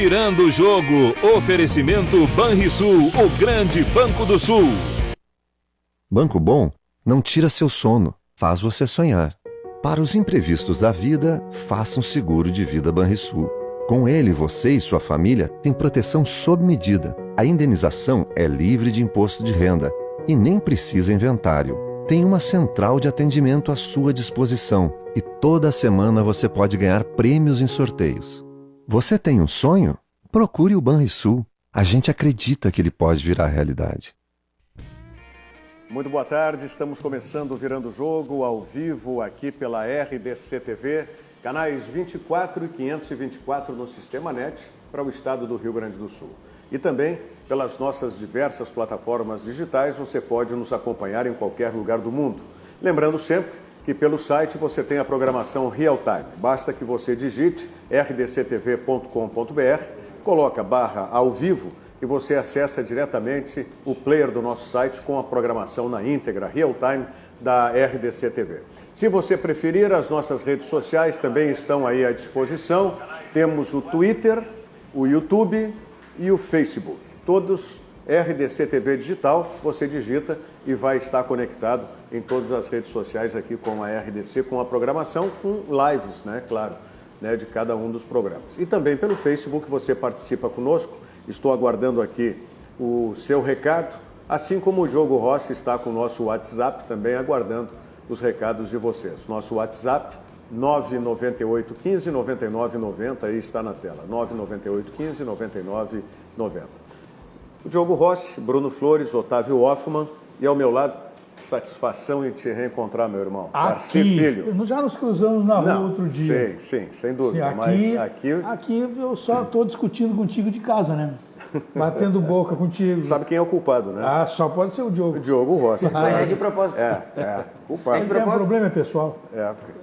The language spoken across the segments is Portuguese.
Virando o Jogo. Oferecimento Banrisul, o grande Banco do Sul. Banco Bom não tira seu sono, faz você sonhar. Para os imprevistos da vida, faça um seguro de vida Banrisul. Com ele, você e sua família têm proteção sob medida. A indenização é livre de imposto de renda e nem precisa inventário. Tem uma central de atendimento à sua disposição e toda semana você pode ganhar prêmios em sorteios. Você tem um sonho? Procure o Banrisul. A gente acredita que ele pode virar realidade. Muito boa tarde, estamos começando o Virando o Jogo, ao vivo aqui pela RDC TV, canais 24 e 524 no Sistema NET para o estado do Rio Grande do Sul. E também pelas nossas diversas plataformas digitais, você pode nos acompanhar em qualquer lugar do mundo. Lembrando sempre que pelo site você tem a programação Real Time. Basta que você digite rdctv.com.br, coloca /ao vivo e você acessa diretamente o player do nosso site com a programação na íntegra, Real Time, da RDC TV. Se você preferir, as nossas redes sociais também estão aí à disposição. Temos o Twitter, o YouTube e o Facebook. Todos RDC TV Digital, você digita e vai estar conectado em todas as redes sociais aqui com a RDC, com a programação, com lives, né, claro, né, de cada um dos programas. E também pelo Facebook você participa conosco. Estou aguardando aqui o seu recado, assim como o Diogo Rossi está com o nosso WhatsApp, também aguardando os recados de vocês. Nosso WhatsApp, 998 15 99 90, aí está na tela, 998 15 99 90. O Diogo Rossi, Bruno Flores, Otávio Hoffman e ao meu lado, satisfação em te reencontrar, meu irmão. Aqui, Filho. Já nos cruzamos na rua outro dia. Sim, sem dúvida. Sim, mas aqui eu só estou discutindo contigo de casa, né? Batendo boca contigo. Sabe quem é o culpado, né? Ah, só pode ser o Diogo. O Diogo Rossi. É de propósito. Culpado. Quem tem um problema é pessoal.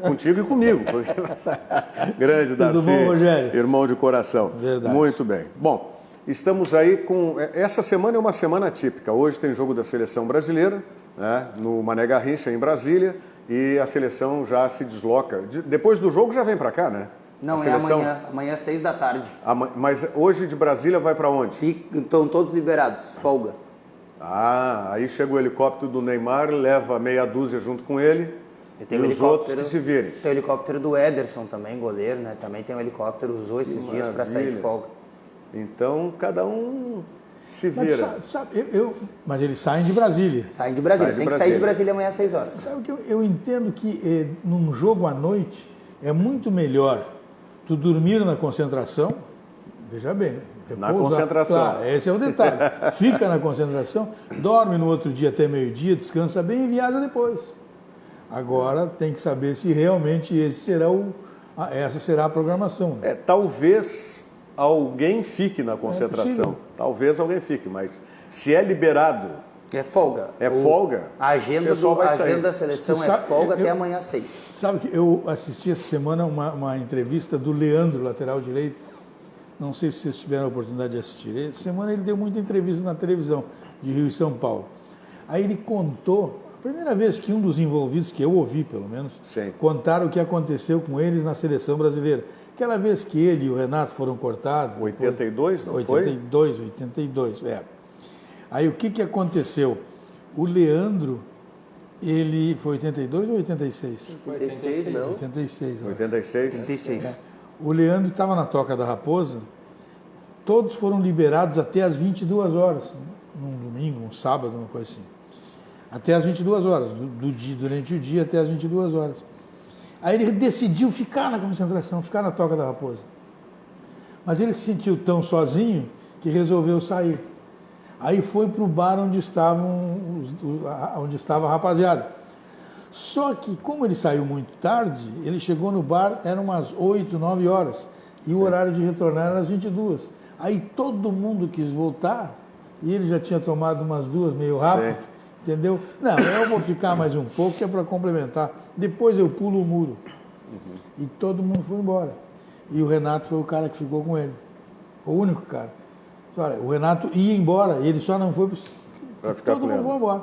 Contigo e comigo. Grande Darcy. Tudo bom, Rogério? Irmão de coração. Verdade. Muito bem. Bom, estamos aí com... Essa semana é uma semana típica. Hoje tem jogo da Seleção Brasileira, né, no Mané Garrincha, em Brasília, e a seleção já se desloca. Depois do jogo já vem para cá, né? Não, é amanhã às 6 da tarde. Mas hoje de Brasília vai para onde? Estão todos liberados, folga. Aí chega o helicóptero do Neymar, leva meia dúzia junto com ele, e os outros que se virem. Tem o helicóptero do Ederson também, goleiro, né? Também tem um helicóptero, usou esses dias para sair de folga. Então, cada um se vira. Mas eles saem de Brasília. Saem de Brasília, tem que sair de Brasília amanhã às 6 horas. Sabe que eu entendo que num jogo à noite é muito melhor tu dormir na concentração, veja bem. Na concentração. Claro, esse é o detalhe. Fica na concentração, dorme no outro dia até meio-dia, descansa bem e viaja depois. Agora tem que saber se realmente essa será a programação. Né? Talvez alguém fique na concentração. Talvez alguém fique, mas se é liberado... É folga. Folga? A agenda da seleção é folga até amanhã às 6. Sabe que eu assisti essa semana uma entrevista do Leandro, lateral direito. Não sei se vocês tiveram a oportunidade de assistir. Essa semana ele deu muita entrevista na televisão de Rio e São Paulo. Aí ele contou, a primeira vez que um dos envolvidos, que eu ouvi pelo menos, contaram o que aconteceu com eles na seleção brasileira. Aquela vez que ele e o Renato foram cortados. 82, não foi? 82, Aí o que aconteceu? O Leandro, ele foi 82 ou 86? 86, não. 86. 86? O Leandro estava na Toca da Raposa, todos foram liberados até as 22 horas, num domingo, um sábado, uma coisa assim. Até as 22 horas, durante o dia até as 22 horas. Aí ele decidiu ficar na concentração, ficar na Toca da Raposa. Mas ele se sentiu tão sozinho que resolveu sair. Aí foi para o bar onde estava a rapaziada. Só que, como ele saiu muito tarde, ele chegou no bar, eram umas 8, 9 horas. E o horário de retornar era às 22. Aí todo mundo quis voltar, e ele já tinha tomado umas duas meio rápido, entendeu? Não, eu vou ficar mais um pouco, que é para complementar. Depois eu pulo o muro. E todo mundo foi embora. E o Renato foi o cara que ficou com ele. Foi o único cara. Olha, o Renato ia embora, ele só não foi para ficar todo mundo foi embora.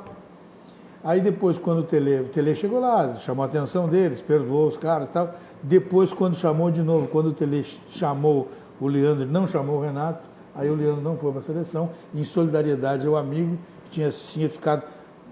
Aí depois, quando o Tele chegou lá, chamou a atenção deles, perdoou os caras e tal. Depois, quando chamou de novo, quando o Tele chamou o Leandro não chamou o Renato, aí o Leandro não foi para a seleção, em solidariedade ao amigo que tinha ficado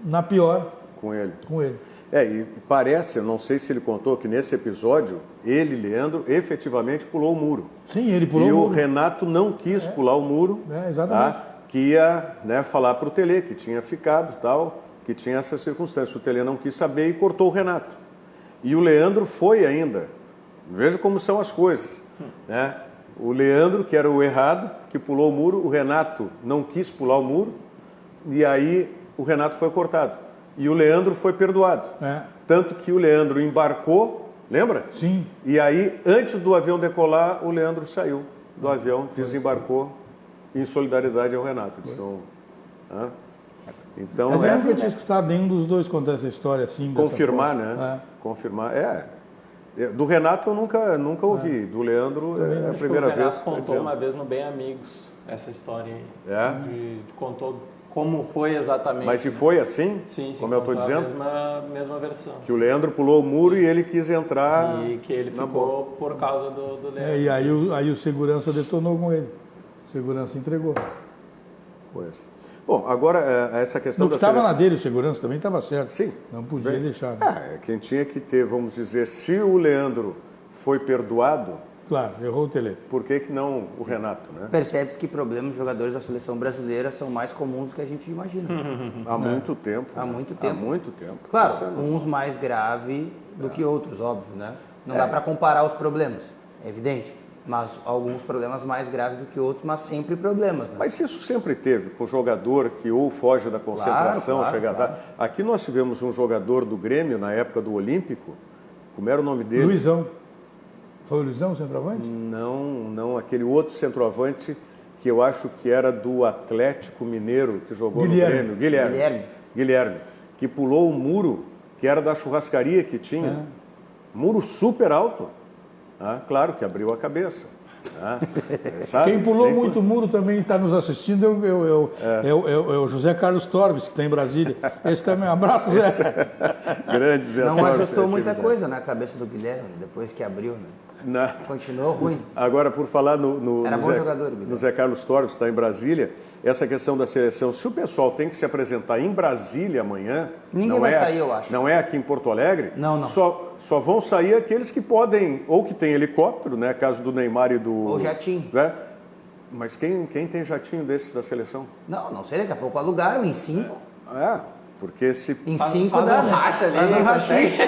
na pior Com ele. com ele. E parece, eu não sei se ele contou, que nesse episódio, ele, Leandro, efetivamente pulou o muro. Sim, ele pulou E o o muro. Renato não quis pular o muro, Exatamente. que ia, né, falar para o Tele que tinha ficado, tal, que tinha essa circunstância. O Tele não quis saber e cortou o Renato. E o Leandro foi ainda. Veja como são as coisas, né? O Leandro, que era o errado, que pulou o muro, o Renato não quis pular o muro, e aí o Renato foi cortado. E o Leandro foi perdoado. Tanto que o Leandro embarcou, lembra? Sim. E aí, antes do avião decolar, o Leandro saiu do avião, desembarcou em solidariedade ao Renato. Então, Eu nunca tinha escutado nenhum dos dois contar essa história assim. confirmar, né? Confirmar. Do Renato eu nunca ouvi. Do Leandro é a primeira vez. O Renato contou uma vez no Bem Amigos essa história aí. Contou como foi exatamente. Mas se foi assim? Sim, como eu estou dizendo? Mesma versão. Que o Leandro pulou o muro e ele quis entrar. E que ele ficou por causa do Leandro. E aí o segurança detonou com ele. O segurança entregou. Bom, agora essa questão No que estava na dele, o segurança também estava certo. Sim. Não podia deixar. Né? Quem tinha que ter, vamos dizer, se o Leandro foi perdoado, Claro, errou o Tele. por que não o Renato, né? Percebe-se que problemas dos jogadores da seleção brasileira são mais comuns do que a gente imagina. Há muito tempo. Há né? muito tempo. Há muito tempo. Claro, Isso é uns mais grave do que outros, óbvio, né? Não dá para comparar os problemas, é evidente. Mas alguns problemas mais graves do que outros, mas sempre problemas. Né? Mas isso sempre teve, com o jogador que ou foge da concentração, chega. Aqui nós tivemos um jogador do Grêmio, na época do Olímpico, como era o nome dele? Luizão. Foi o Luizão, o centroavante? Não, aquele outro centroavante que eu acho que era do Atlético Mineiro, que jogou no Grêmio. Guilherme, que pulou o muro, que era da churrascaria que tinha. Muro super alto. Claro que abriu a cabeça. Sabe? Quem pulou muito muro também está nos assistindo é o José Carlos Torres, que está em Brasília. Esse também, abraço, Zé. Grande Zé Não Torres, ajustou muita coisa na cabeça do Guilherme, depois que abriu, né? Continuou ruim. Agora, por falar no Zé Carlos Torres, que está em Brasília, essa questão da seleção, se o pessoal tem que se apresentar em Brasília amanhã... Ninguém vai sair, eu acho. Não é aqui em Porto Alegre? Não. Só vão sair aqueles que podem, ou que tem helicóptero, né? Caso do Neymar e do... Ou jatinho. Né? Mas quem tem jatinho desses da seleção? Não sei, daqui a pouco alugaram em 5. Porque se... Em 5 faz dá, um racha ali, faz um né? rachixe.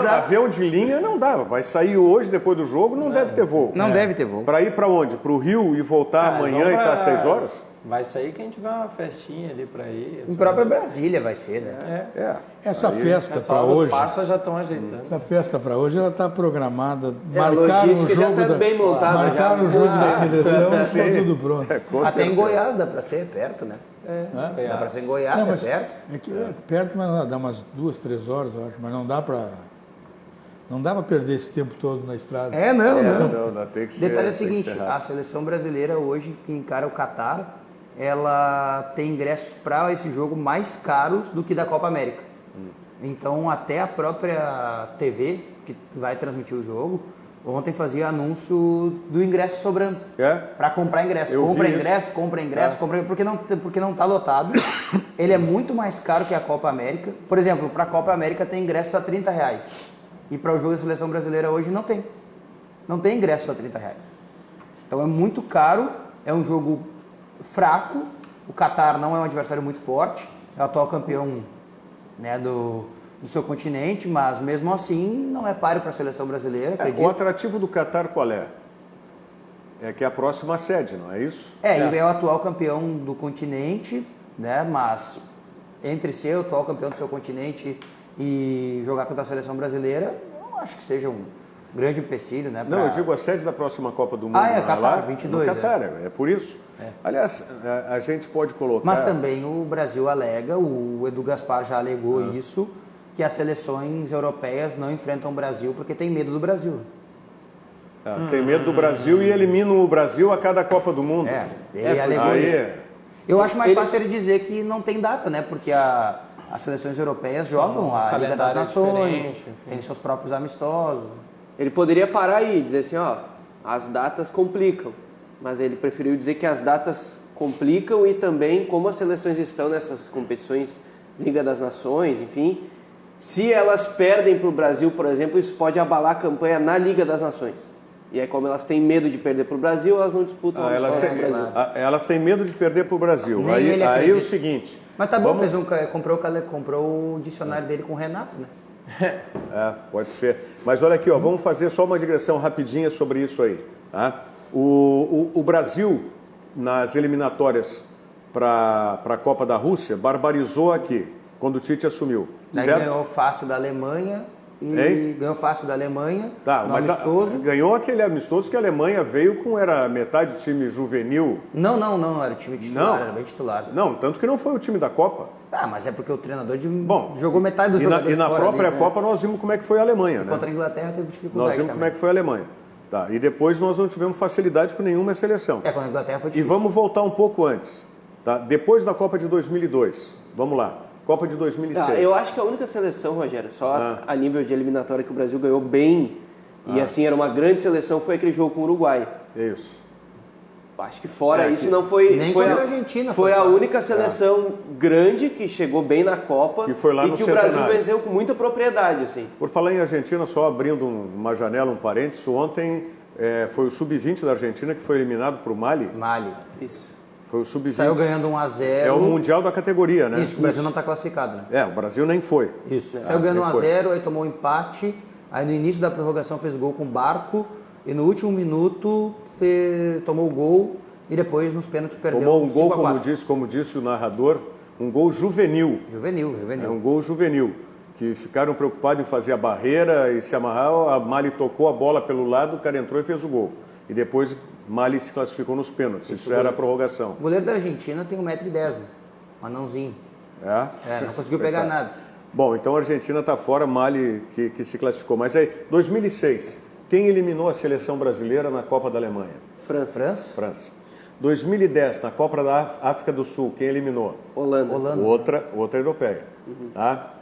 Avião de linha não dá. Vai sair hoje, depois do jogo, não deve ter voo. Não deve ter voo. Para ir para onde? Para o Rio e voltar amanhã e estar às 6 horas? Vai sair quem tiver uma festinha ali para ir. Em própria Brasília vai ser, né? Essa festa Só para os hoje... parceiros já estão ajeitando. Essa festa para hoje ela está programada. A Marcaram o logística já jogo tá bem montada, marcaram já. o jogo da seleção, está tudo pronto. Até em Goiás dá para ser, é perto, né? Dá para ser em Goiás, Não, mas é perto. É perto, mas dá umas 2, 3 horas, eu acho. Mas não dá para perder esse tempo todo na estrada. Não, tem que ser. Detalhe é o tem que seguinte, ser a rápido. seleção brasileira hoje, que encara o Catar, ela tem ingressos para esse jogo mais caros do que da Copa América. Então, até a própria TV, que vai transmitir o jogo, ontem fazia anúncio do ingresso sobrando. Para comprar ingresso. Eu Compra vi ingresso, compra ingresso, porque não está lotado. Ele é muito mais caro que a Copa América. Por exemplo, para a Copa América tem ingresso a R$30. E para o jogo da seleção brasileira hoje não tem. Não tem ingresso a R$30. Então é muito caro, é um jogo fraco. O Catar não é um adversário muito forte, é o atual campeão, né, do seu continente, mas mesmo assim não é páreo para a seleção brasileira. O atrativo do Catar qual é? É que é a próxima sede, não é isso? Ele é o atual campeão do continente, né, mas entre ser o atual campeão do seu continente e jogar contra a seleção brasileira, eu não acho que seja um grande empecilho, né? Não, eu digo a sede da próxima Copa do Mundo. Qatar, lá, 22. No Qatar, é por isso. Aliás, a gente pode colocar... Mas também o Brasil alega, o Edu Gaspar já alegou isso, que as seleções europeias não enfrentam o Brasil porque tem medo do Brasil. Tem medo do Brasil e eliminam o Brasil a cada Copa do Mundo. Ele alegou isso. Eu acho mais fácil ele dizer que não tem data, né? Porque as seleções europeias jogam a Liga das Nações, tem seus próprios amistosos. Ele poderia parar aí e dizer assim, as datas complicam. Mas ele preferiu dizer que as datas complicam e também como as seleções estão nessas competições, Liga das Nações, enfim, se elas perdem para o Brasil, por exemplo, isso pode abalar a campanha na Liga das Nações. E aí, como elas têm medo de perder para o Brasil, elas não disputam elas têm medo de perder para o Brasil. Aí é o seguinte... Mas tá bom, comprou o dicionário dele com o Renato, né? Pode ser. Mas olha aqui, ó, vamos fazer só uma digressão rapidinha sobre isso aí. Tá? O Brasil, nas eliminatórias para a Copa da Rússia, barbarizou aqui, quando o Tite assumiu. Daí certo? ganhou fácil da Alemanha... Ganhou fácil da Alemanha, mas amistoso. Ganhou aquele amistoso que a Alemanha veio com, era metade time juvenil. Não, era o time titular, era bem titular. Não, tanto que não foi o time da Copa. Mas é porque o treinador jogou metade dos jogadores E na própria ali, Copa nós vimos como é que foi a Alemanha, né? Contra a Inglaterra teve dificuldade Nós vimos também. como é que foi a Alemanha. Tá, e depois nós não tivemos facilidade com nenhuma seleção. Contra a Inglaterra foi difícil. E vamos voltar um pouco antes. Tá? Depois da Copa de 2002, vamos lá. Copa de 2006. Eu acho que a única seleção, Rogério, só a nível de eliminatória que o Brasil ganhou bem, e assim era uma grande seleção, foi aquele jogo com o Uruguai. Isso. Acho que fora isso não foi... Nem foi a Argentina. Foi a única seleção grande que chegou bem na Copa que foi lá e no que centenário. o Brasil venceu com muita propriedade. Assim. Por falar em Argentina, só abrindo uma janela, um parênteses, ontem foi o Sub-20 da Argentina que foi eliminado para o Mali. Isso. Foi o Sub-20. Saiu ganhando 1-0. É o Mundial da categoria, né? Isso, que o Brasil não está classificado, né? O Brasil nem foi. Isso. Saiu ganhando 1-0, aí tomou um empate, aí no início da prorrogação fez gol com o Barco, e no último minuto tomou o gol, e depois nos pênaltis perdeu. Tomou um gol, 5-4. como disse o narrador, um gol juvenil. Juvenil. É um gol juvenil. Que ficaram preocupados em fazer a barreira e se amarrar, a Mali tocou a bola pelo lado, o cara entrou e fez o gol. E depois Mali se classificou nos pênaltis. Isso já era a prorrogação. O goleiro da Argentina tem 1,10 m, um anãozinho. Não conseguiu pegar nada. Bom, então a Argentina está fora, Mali que se classificou. Mas aí, 2006, quem eliminou a seleção brasileira na Copa da Alemanha? França. 2010, na Copa da África do Sul, quem eliminou? Holanda. Outra europeia. Tá?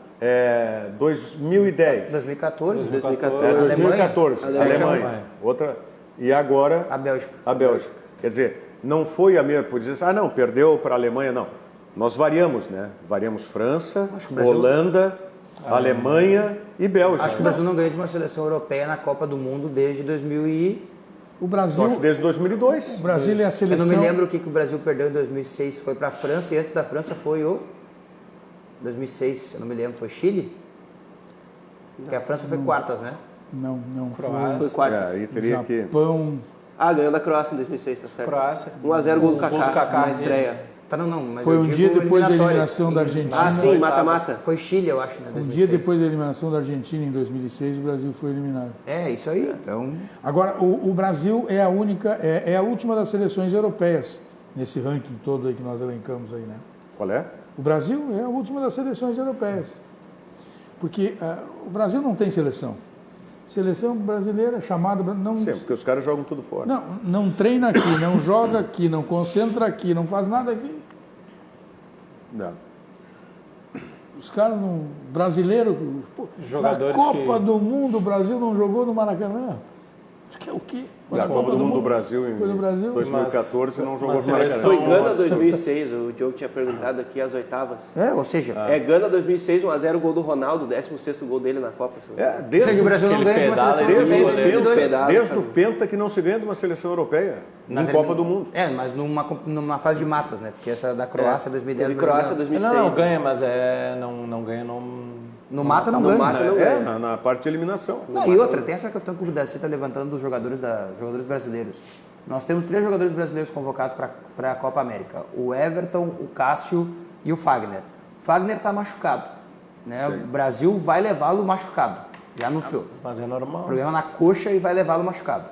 2010. 2014. 2014, Alemanha. Outra. E agora? A Bélgica. Quer dizer, não foi a mesma, podia dizer, não, perdeu para a Alemanha, não. Nós variamos, né? Variamos França, Holanda, Alemanha e Bélgica. Acho que o Brasil não ganha de uma seleção europeia na Copa do Mundo desde 2000 e... O Brasil... Acho que desde 2002. O Brasil é a seleção... Eu não me lembro o que o Brasil perdeu em 2006. Foi para a França e antes da França foi o... 2006, eu não me lembro. Foi Chile? Porque a França foi quartas, né? Não. Foi quartas. Aí teria Japão... Ganhou da Croácia em 2006, tá certo. Croácia. 1-0 gol do Kaká na estreia. Mas foi eu um digo dia depois da eliminatórias. eliminação da Argentina. Sim, mata-mata. Foi Chile, eu acho, né? Um 2006. dia depois da eliminação da Argentina, em 2006, o Brasil foi eliminado. Isso aí. Então... Agora, o Brasil é a única, é a última das seleções europeias, nesse ranking todo aí que nós elencamos aí, né? Qual é? O Brasil é a última das seleções europeias. Porque o Brasil não tem seleção. Seleção brasileira chamada... Não, Sim, porque os caras jogam tudo fora. Não treina aqui, não joga aqui, não concentra aqui, não faz nada aqui. Não. Os caras não... Brasileiro... Jogadores na Copa do Mundo, o Brasil não jogou no Maracanã. Isso que é o quê? Na Copa do Mundo do Brasil em 2014 não jogou no Maracanã. Foi Gana 2006, o Diogo tinha perguntado aqui as oitavas. Ou seja... Gana 2006, 1-0 gol do Ronaldo, 16º gol dele na Copa. Ou seja, o Brasil não ganha de uma seleção europeia. Desde o Penta que não se ganha de uma seleção europeia na Copa do Mundo. Mas numa fase de matas, né? Porque essa da Croácia 2010... Teve Croácia 2006. Não, ganha, mas não ganha no mata não ganha. Na parte de eliminação. E outra, tem essa questão que o Daci está levantando dos jogadores brasileiros. Nós temos 3 jogadores brasileiros convocados para a Copa América. O Everton, o Cássio e o Fagner. O Fagner está machucado. Né? O Brasil vai levá-lo machucado. Já anunciou. Mas é normal. Problema na coxa e vai levá-lo machucado.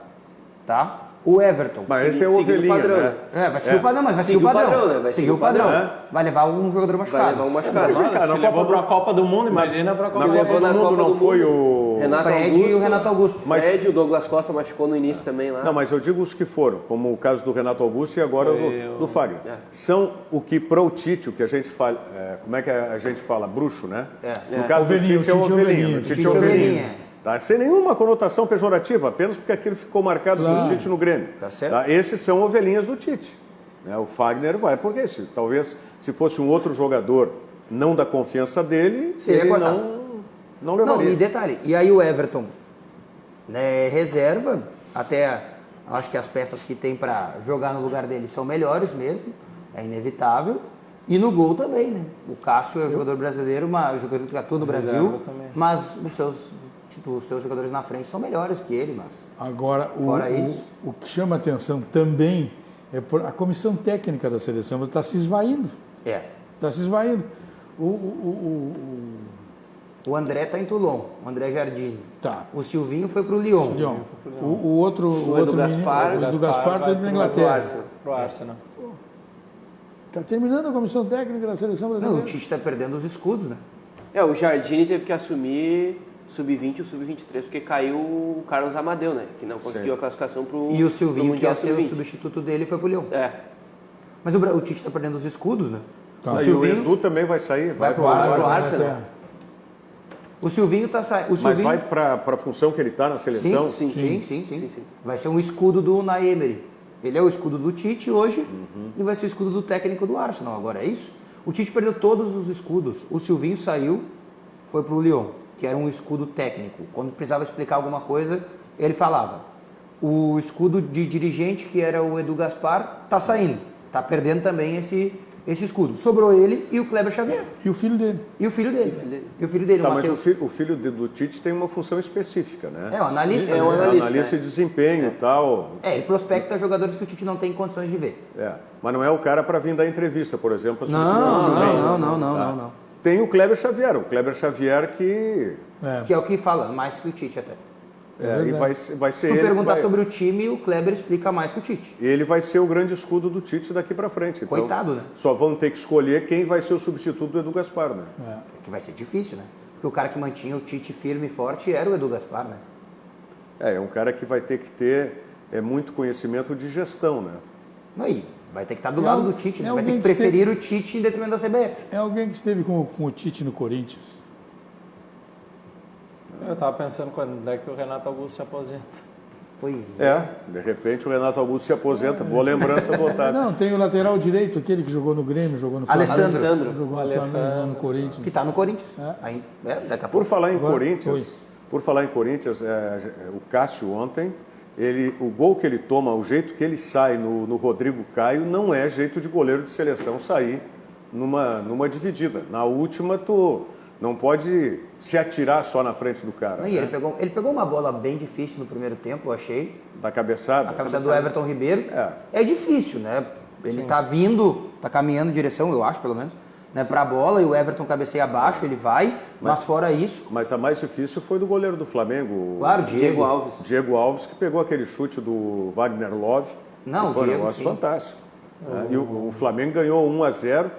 Tá? O Everton. Mas esse é o ovelhinha, né? Vai seguir o padrão, mas vai seguir o padrão. Né? Vai seguir o padrão. Vai levar um jogador machucado. Vai levar um machucado. Se levou para a Copa do Mundo, imagina para a Copa do Mundo. Na Copa do Mundo não foi o... Fred e o Renato Augusto. Fred, o Douglas Costa machucou no início também lá. Não, mas eu digo os que foram, como o caso do Renato Augusto e agora do Fábio. São o que para o Tite, o que a gente fala, como é que a gente fala? Bruxo, né? No caso do Tite é o ovelhinho. O Tite é ovelhinho. Tá? Sem nenhuma conotação pejorativa, apenas porque aquilo ficou marcado Claro. no Tite no Grêmio. Tá certo. Tá? Esses são ovelhinhas do Tite. Né? O Fagner vai, porque talvez se fosse um outro jogador não da confiança dele, Seria ele cortado. não Não, levaria. e detalhe, e aí o Everton, né, reserva, até acho que as peças que tem para jogar no lugar dele são melhores mesmo, é inevitável. E no gol também, né? O Cássio é um jogador brasileiro, um jogador que atua no Brasil, Reserva também. mas os seus jogadores na frente são melhores que ele, mas... Agora, Fora isso. o que chama atenção também é a comissão técnica da seleção está se esvaindo. É. Está se esvaindo. O André tá em Toulon, o André Jardim. Tá. O Silvinho foi pro Lyon. Lyon. O outro Edu menino, Gaspar, o Edu Gaspar está indo para a Inglaterra. Pro Arsenal. Está terminando a comissão técnica da seleção Não, brasileira. o Tite está perdendo os escudos, né? O Jardine teve que assumir sub-20 e o sub-23, porque caiu o Carlos Amadeu, né? Que não conseguiu a classificação pro E o Silvinho, pro que ia Mundial ser o sub-20. substituto dele, foi pro Lyon. É. Mas o Tite está perdendo os escudos, né? Tá. O E o Silvinho Edu também vai sair. vai pro pro Arsenal. O Silvinho tá saindo. Mas vai para a função que ele está na seleção? Sim. Vai ser um escudo do Unai Emery. Ele é o escudo do Tite hoje e vai ser o escudo do técnico do Arsenal. Agora é isso? O Tite perdeu todos os escudos. O Silvinho saiu, foi pro Lyon, que era um escudo técnico. Quando precisava explicar alguma coisa, ele falava. O escudo de dirigente, que era o Edu Gaspar, tá saindo. Tá perdendo também esse escudo. Sobrou ele e o Kleber Xavier. E o filho dele. E o filho dele. E o filho dele, Tá, o mas Matheus. o filho do Tite tem uma função específica, né? É, o analista. É um né? analista. De desempenho e tal. Ele prospecta jogadores que o Tite não tem condições de ver. Mas não é o cara para vir dar entrevista, por exemplo. pra Não, substituir o Silvinho. não. Tem o Kleber Xavier. O Kleber Xavier que Que é o que fala, mais que o Tite até. e vai ser Se tu ele que perguntar vai- sobre o time, o Kleber explica mais que o Tite. Ele vai ser o grande escudo do Tite daqui para frente. Então, Coitado, né? Só vão ter que escolher quem vai ser o substituto do Edu Gaspar, né? Que vai ser difícil, né? Porque o cara que mantinha o Tite firme e forte era o Edu Gaspar, né? É um cara que vai ter que ter muito conhecimento de gestão, né? Aí, vai ter que estar do É lado al- do Tite, né? é Vai ter alguém que que preferir o Tite em detrimento da CBF. É alguém que esteve com o Tite no Corinthians. Eu tava pensando quando é que o Renato Augusto se aposenta. Pois é. De repente o Renato Augusto se aposenta. Boa lembrança do Otávio. Não, tem o lateral direito, aquele que jogou no Grêmio, jogou no Flamengo. Alessandro. Jogou no Alessandro. Flamengo, jogou no Corinthians. Que tá no Corinthians. É. Ainda, daqui a Por pouco. falar em Agora, Corinthians, foi. o Cássio ontem, o gol que ele toma, o jeito que ele sai no Rodrigo Caio, não é jeito de goleiro de seleção sair numa dividida. Na última, tu não pode se atirar só na frente do cara. Não, e ele pegou uma bola bem difícil no primeiro tempo, eu achei. Da cabeçada. A cabeça do Everton Ribeiro. É. É difícil, né? Ele tá vindo, tá caminhando em direção, eu acho pelo menos, né, pra bola, e o Everton cabeceia abaixo, ele vai, mas fora isso, Mas a mais difícil foi do goleiro do Flamengo, claro, Diego Alves. Diego Alves, que pegou aquele chute do Wagner Love. Não, que foi o um Diego, negócio sim. fantástico. E o Flamengo ganhou 1-0.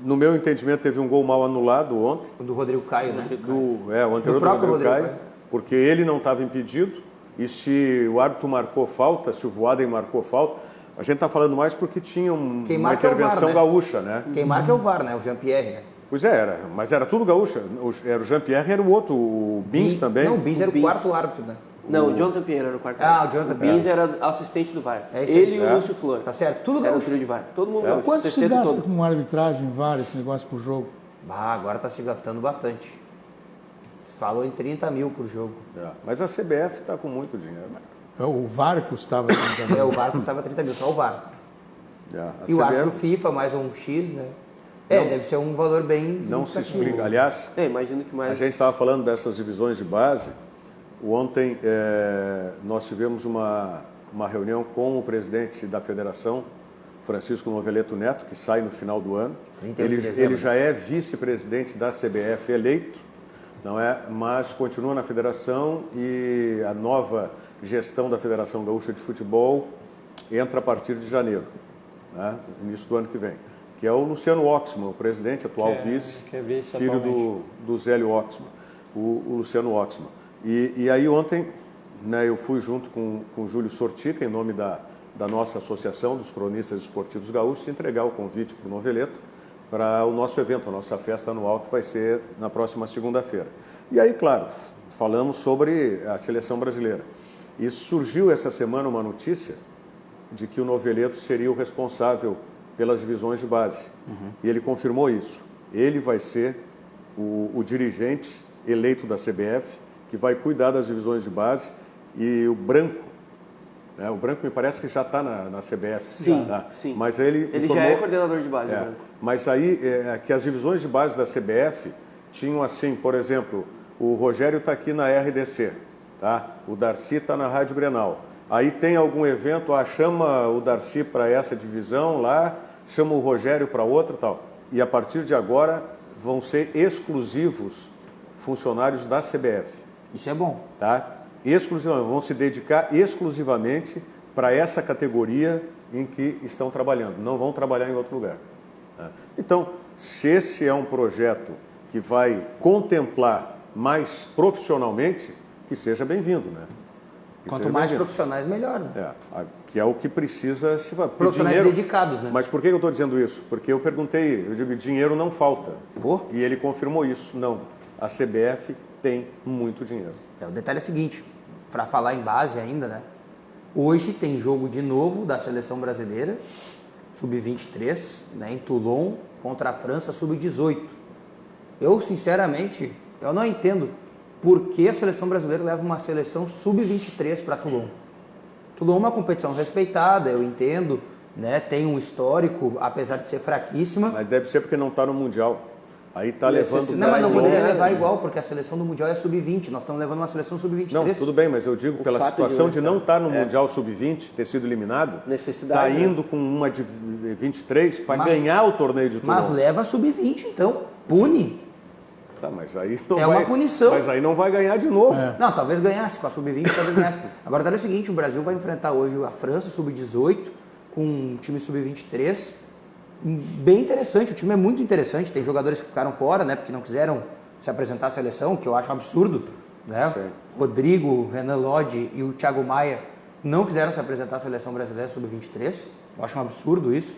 No meu entendimento, teve um gol mal anulado ontem. o do Rodrigo Caio, né? O anterior Do do próprio Rodrigo Caio, Rodrigo Caio. porque ele não estava impedido. E se o árbitro marcou falta, se o Voaden marcou falta, a gente está falando mais porque tinha Quem uma marca é o VAR, intervenção né? gaúcha, né? Quem marca é o VAR, né? O Jean-Pierre, né? Pois é, mas era tudo gaúcha. Era o Jean-Pierre, era o outro, o Bins também. Não, o Bins era o Bins. quarto árbitro, né? Não, o Jonathan Pinheiro era o quarto. Ah, o Jonathan O Bins Pinheiro. era assistente do VAR. É isso aí. Ele e É. o Lúcio Flor. Tá certo? Tudo Era o gaúcho. trio de VAR. Todo mundo gaúcho. Quanto se sexteto gasta todo. com arbitragem, VAR, esse negócio por jogo? Ah, agora tá se gastando bastante. Falou em 30 mil por jogo. Mas a CBF está com muito dinheiro. O VAR custava 30 mil. O VAR custava 30 mil, só o VAR. A E o árbitro CBF FIFA mais um X, né? Deve ser um valor bem não se significativo. explica. Aliás, Imagino que mais. a gente estava falando dessas divisões de base. Ontem nós tivemos uma reunião com o presidente da federação, Francisco Noveleto Neto, que sai no final do ano. 31 de Ele dezembro. já é vice-presidente da CBF eleito, não é? Mas continua na federação e a nova gestão da Federação Gaúcha de Futebol entra a partir de janeiro, né? Início do ano que vem. Que é o Luciano Oxman, o presidente, atual vice, que é vice filho atualmente. do Zélio Oxman, o Luciano Oxman. E aí ontem, né, eu fui junto com o Júlio Sortica, em nome da nossa associação dos cronistas esportivos gaúchos, entregar o convite para o Noveleto para o nosso evento, a nossa festa anual, que vai ser na próxima segunda-feira. E aí, claro, falamos sobre a seleção brasileira. E surgiu essa semana uma notícia de que o Noveleto seria o responsável pelas divisões de base. E ele confirmou isso. Ele vai ser o dirigente eleito da CBF, que vai cuidar das divisões de base, e o Branco, né? O Branco me parece que já está na CBF. Sim, tá? sim. Mas ele informou, já é coordenador de base, o Branco. Mas aí, que as divisões de base da CBF tinham assim, por exemplo, o Rogério está aqui na RDC, tá? O Darcy está na Rádio Grenal. Aí tem algum evento, chama o Darcy para essa divisão lá, chama o Rogério para outra e tal. E a partir de agora vão ser exclusivos funcionários da CBF. Isso é bom. Tá? Exclusivamente, vão se dedicar exclusivamente para essa categoria em que estão trabalhando. Não vão trabalhar em outro lugar. Tá? Então, se esse é um projeto que vai contemplar mais profissionalmente, que seja bem-vindo, né? Quanto mais profissionais, melhor. Né? Que é o que precisa se fazer. Profissionais dedicados, né? Mas por que eu estou dizendo isso? Porque eu perguntei, eu digo, dinheiro não falta. Pô. E ele confirmou isso. Não, a CBF tem muito dinheiro. O detalhe é o seguinte, para falar em base ainda, né? Hoje tem jogo de novo da seleção brasileira, sub-23, né, em Toulon, contra a França, sub-18. Eu, sinceramente, eu não entendo por que a seleção brasileira leva uma seleção sub-23 para Toulon. Toulon é uma competição respeitada, eu entendo, né, tem um histórico, apesar de ser fraquíssima. Mas deve ser porque não está no Mundial. Aí está levando... Não, mas não poderia levar igual, porque a seleção do Mundial é sub-20. Nós estamos levando uma seleção sub-23. Não, tudo bem, mas eu digo pela situação de não estar no Mundial sub-20, ter sido eliminado, está indo com uma de 23 para ganhar o torneio de Toulon. Mas leva sub-20, então. Pune. Tá, mas aí não uma punição. Mas aí não vai ganhar de novo. Não, talvez ganhasse com a sub-20, talvez ganhasse. Agora, é o seguinte, o Brasil vai enfrentar hoje a França, sub-18, com um time sub-23, bem interessante, o time é muito interessante, tem jogadores que ficaram fora, né, porque não quiseram se apresentar à seleção, que eu acho um absurdo, né? Rodrigo, Renan Lodge e o Thiago Maia não quiseram se apresentar à seleção brasileira sub-23, eu acho um absurdo isso,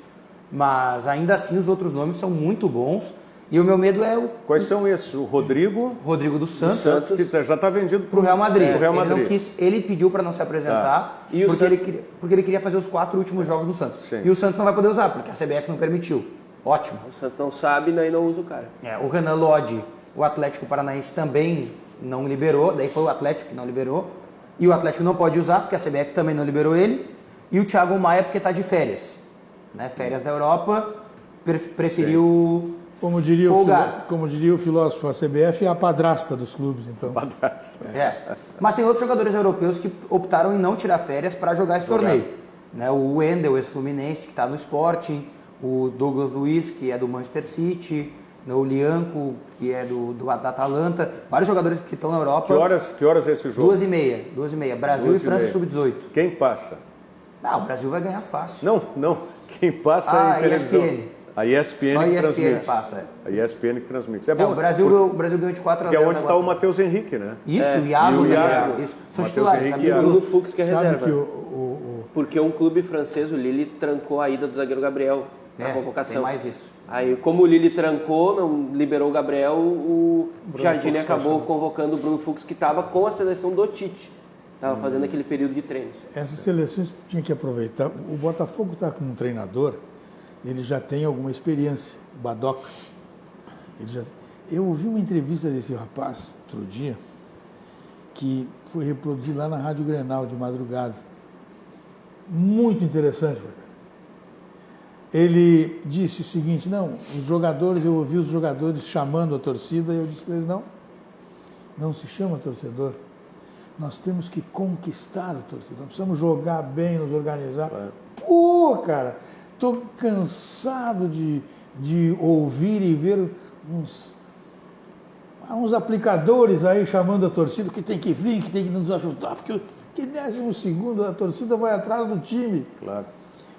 mas ainda assim os outros nomes são muito bons. E o meu medo é o... Quais são esses? O Rodrigo dos Santos. Que já está vendido para o Real Madrid. Ele não quis, ele pediu para não se apresentar, E porque ele queria fazer os 4 últimos jogos do Santos. Sim. E o Santos não vai poder usar, porque a CBF não permitiu. Ótimo. O Santos não sabe, daí não usa o cara. O Renan Lodge, o Atlético Paranaense também não liberou, daí foi o Atlético que não liberou. E o Atlético não pode usar, porque a CBF também não liberou ele. E o Thiago Maia, porque está de férias. Né? Férias da Europa, preferiu... Como diria o filósofo, a CBF é a padrasta dos clubes, então. Padrasta. Mas tem outros jogadores europeus que optaram em não tirar férias para jogar esse torneio. Né? O Wendel, ex-Fluminense, que está no Sporting, o Douglas Luiz, que é do Manchester City, o Lianco, que é da Atalanta, vários jogadores que estão na Europa. Que horas é esse jogo? 2h30. Brasil e França sub-18. Quem passa? O Brasil vai ganhar fácil. Não. Quem passa é em televisão. ESPN. A ESPN Só a que ESPN transmite. passa. A ESPN que transmite. É bom. O Brasil ganhou de 4-0. Que é onde está o Matheus Henrique, né? Isso, o Iago. Iago. São Matheus titulares. Henrique E o Bruno Fux que é Sabe reserva. que Porque um clube francês, o Lille, trancou a ida do zagueiro Gabriel na convocação. Tem mais isso. Aí, como o Lille trancou, não liberou o Gabriel, o Jardine acabou convocando o Bruno Fux, que estava com a seleção do Tite. Estava fazendo aquele período de treinos. essas seleções tinham que aproveitar. O Botafogo está com um treinador, ele já tem alguma experiência, o Badoca. Eu ouvi uma entrevista desse rapaz outro dia, que foi reproduzida lá na Rádio Grenal de madrugada. Muito interessante. Ele disse o seguinte: não, eu ouvi os jogadores chamando a torcida, e eu disse para eles: não se chama torcedor. Nós temos que conquistar o torcedor, nós precisamos jogar bem, nos organizar. Pô, cara, estou cansado de ouvir e ver uns aplicadores aí chamando a torcida que tem que vir, que tem que nos ajudar, porque que 12º a torcida vai atrás do time. Claro.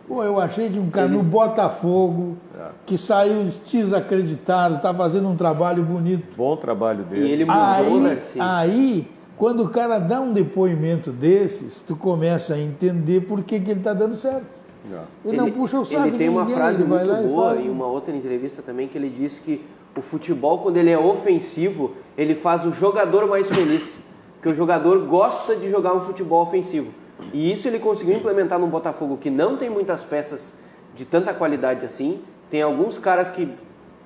Pô, eu achei de um cara no Botafogo, que saiu desacreditado, está fazendo um trabalho bonito. Bom trabalho dele. E ele mudou, né? Aí, quando o cara dá um depoimento desses, tu começa a entender por que ele está dando certo. Ele não puxa o saco. Ele tem uma frase muito boa em uma outra entrevista também, que ele disse que o futebol, quando ele é ofensivo, ele faz o jogador mais feliz. Porque o jogador gosta de jogar um futebol ofensivo. E isso ele conseguiu implementar no Botafogo, que não tem muitas peças de tanta qualidade assim. Tem alguns caras que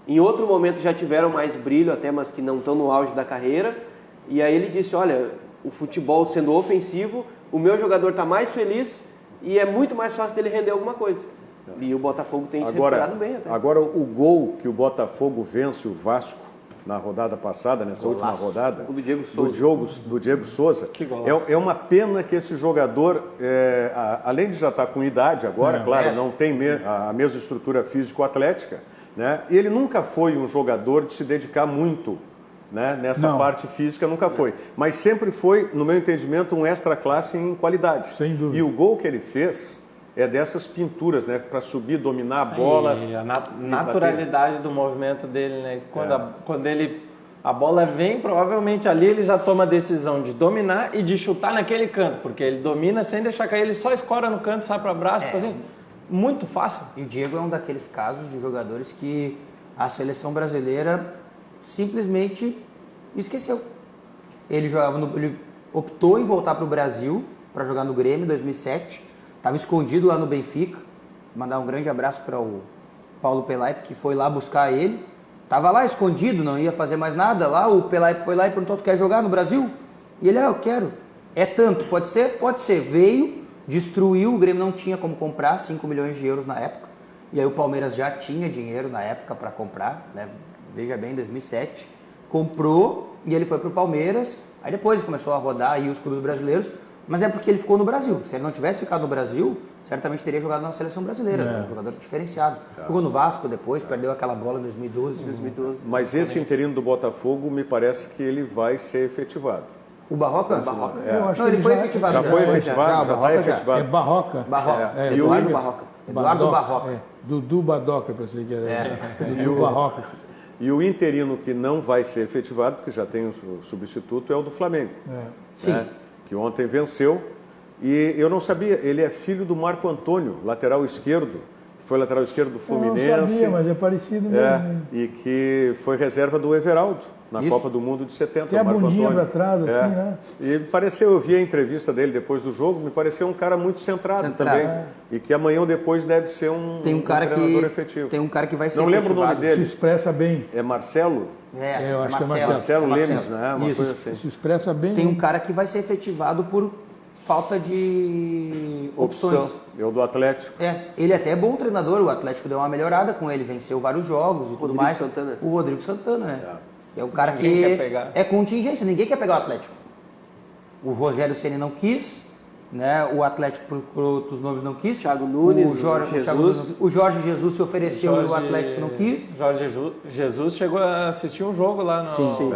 em outro momento já tiveram mais brilho até, mas que não estão no auge da carreira. E aí ele disse, olha, o futebol sendo ofensivo, o meu jogador está mais feliz e é muito mais fácil dele render alguma coisa. E o Botafogo tem se recuperado bem até. Agora, o gol que o Botafogo vence o Vasco na rodada passada, nessa última rodada, O do Diego Souza. do Diego Souza, Que golaço. é uma pena que esse jogador, além de já estar com idade agora, claro, não tem a mesma estrutura físico-atlética, né? Ele nunca foi um jogador de se dedicar muito, né? Nessa parte física, nunca foi. Mas sempre foi, no meu entendimento, um extra classe em qualidade. Sem dúvida. E o gol que ele fez é dessas pinturas, né? Para subir, dominar a bola. E a naturalidade do movimento dele, né? Quando a bola vem, provavelmente ali ele já toma a decisão de dominar e de chutar naquele canto, porque ele domina sem deixar cair, ele só escora no canto, sai para braço, assim, muito fácil. E o Diego é um daqueles casos de jogadores que a seleção brasileira simplesmente esqueceu. Ele optou em voltar para o Brasil para jogar no Grêmio em 2007. Estava escondido lá no Benfica. Mandar um grande abraço para o Paulo Pelaipe, que foi lá buscar ele. Estava lá escondido, não ia fazer mais nada. Lá o Pelaipe foi lá e perguntou, tu quer jogar no Brasil? E ele, eu quero. É tanto, pode ser? Pode ser. Veio, destruiu, o Grêmio não tinha como comprar, 5 milhões de euros na época. E aí o Palmeiras já tinha dinheiro na época para comprar, né? Veja bem, em 2007. Comprou e ele foi para o Palmeiras. Aí depois começou a rodar aí os clubes brasileiros. Mas é porque ele ficou no Brasil. Se ele não tivesse ficado no Brasil, certamente teria jogado na seleção brasileira. Né? Um jogador diferenciado. Jogou no Vasco depois, perdeu aquela bola em 2012. Mas esse interino do Botafogo, me parece que ele vai ser efetivado. O Barroca? Eu acho Não, ele que foi já- efetivado. Já foi efetivado? Já está Barroca efetivado? É Barroca. Barroca. É, Eduardo do- Barroca. Eduardo Barroca. É, Dudu Badoca, pensei que era. Dudu Barroca. E o interino que não vai ser efetivado, porque já tem o substituto, é o do Flamengo. Sim. Né? Que ontem venceu. E eu não sabia, ele é filho do Marco Antônio, lateral esquerdo, que foi lateral esquerdo do Eu Fluminense. não sabia, mas é parecido mesmo. E que foi reserva do Everaldo na Isso. Copa do Mundo de 70. Tem a o Marco bundinha Antônio. pra trás, assim, né? E ele pareceu, eu vi a entrevista dele depois do jogo, me pareceu um cara muito centrado. Também. E que amanhã ou depois deve ser um Tem um cara treinador que efetivo. tem um cara que vai ser Não lembro o nome efetivado. dele. Se expressa bem. É Marcelo? Eu acho que é Marcelo. Marcelo Lemes, né? Uma Isso. coisa assim. Se expressa bem. Tem um cara que vai ser efetivado por falta de opções. É o do Atlético. Ele até é bom treinador, o Atlético deu uma melhorada com ele, venceu vários jogos e tudo Rodrigo mais. Santana. O Rodrigo Santana, né? É o cara Ninguém que quer pegar. é contingência, ninguém quer pegar o Atlético. O Rogério Ceni não quis, né? O Atlético procurou outros nomes, não quis. Thiago Nunes, o Jorge Jesus. Thiago Nunes, o Jorge Jesus se ofereceu e o Atlético não quis. Jorge Jesus chegou a assistir um jogo lá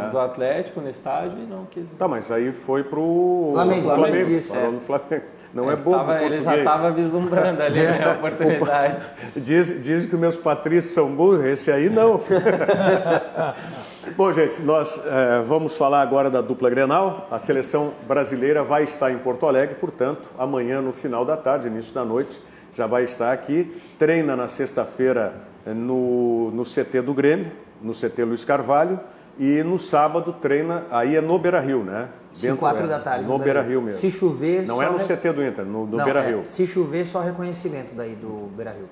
do Atlético, no estádio, e não quis. Tá, mas aí foi pro Flamengo, isso. Falou no Flamengo. Não é bobo Ele já português. estava vislumbrando ali a oportunidade. Dizem que meus patrícios são burros, esse aí não. Bom, gente, nós vamos falar agora da dupla Grenal. A seleção brasileira vai estar em Porto Alegre, portanto, amanhã no final da tarde, início da noite, já vai estar aqui. Treina na sexta-feira no CT do Grêmio, no CT Luiz Carvalho, e no sábado treina, aí é no Beira-Rio, né? Sim, 4 da tarde. No Beira-Rio mesmo. Se chover... Não só é no CT do Inter, no Não, Beira-Rio. se chover, só reconhecimento daí do Beira-Rio.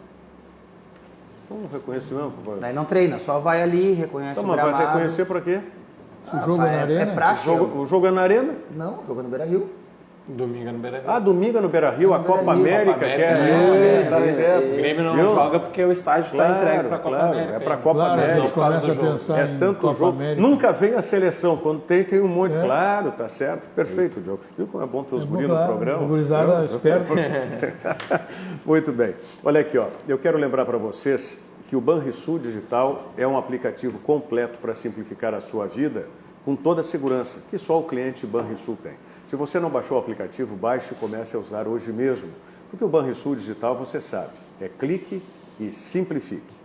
Um reconhecimento. Daí não treina, só vai ali, reconhece Então, o mas gramado. vai reconhecer para quê? O jogo é na arena? É praxe. O jogo é na arena? Não, jogo no Beira-Rio. Domingo no Beira-Rio. Ah, domingo é no Beira-Rio, a Copa América, Copa que América, é. tá certo. O Grêmio não Viu? joga porque o estádio está entregue para a Copa América. É para a ainda. Copa Claro, a América. gente por causa começa a do jogo. pensar É em tanto Copa jogo. América. Nunca vem a seleção. Quando tem um monte. Claro, tá certo. Perfeito, Diogo. Viu como é bom ter os guris no claro, programa? a gurizada Viu? esperta. Muito bem. Olha aqui, ó. Eu quero lembrar para vocês que o Banrisul Digital é um aplicativo completo para simplificar a sua vida com toda a segurança que só o cliente Banrisul tem. Se você não baixou o aplicativo, baixe e comece a usar hoje mesmo. Porque o Banrisul Digital, você sabe, é clique e simplifique.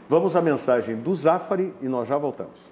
Vamos à mensagem do Zafari e nós já voltamos.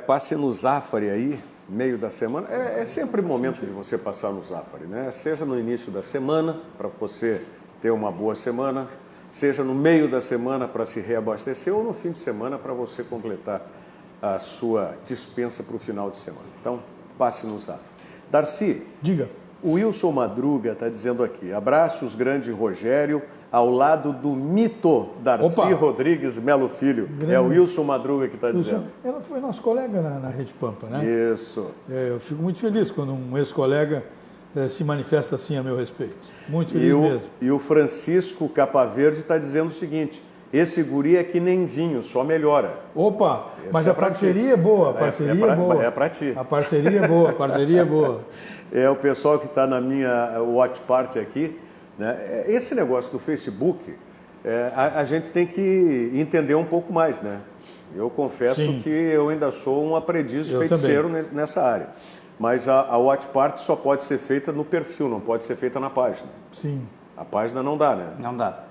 Passe no Zafari aí, meio da semana. É sempre momento de você passar no Zafari, né? Seja no início da semana, para você ter uma boa semana, seja no meio da semana para se reabastecer, ou no fim de semana para você completar a sua dispensa para o final de semana. Então, passe no Zafari. Darcy, Diga. o Wilson Madruga está dizendo aqui, abraços, grande Rogério, ao lado do mito Darcy Opa. Rodrigues Melo Filho. Grande. É o Wilson Madruga que está dizendo. Ela foi nosso colega na Rede Pampa, né? Isso. Eu fico muito feliz quando um ex-colega se manifesta assim a meu respeito. Muito feliz mesmo. E o Francisco Capaverde está dizendo o seguinte, esse guri é que nem vinho, só melhora. Opa, mas é a pra parceria é boa, a parceria é boa. É para ti. A parceria é boa, a parceria é boa. É o pessoal que está na minha watch party aqui, né? Esse negócio do Facebook, a gente tem que entender um pouco mais, né? Eu confesso Sim. que eu ainda sou um aprendiz Eu feiticeiro nessa área. Mas a watch party só pode ser feita no perfil, não pode ser feita na página. Sim. A página não dá, né? Não dá.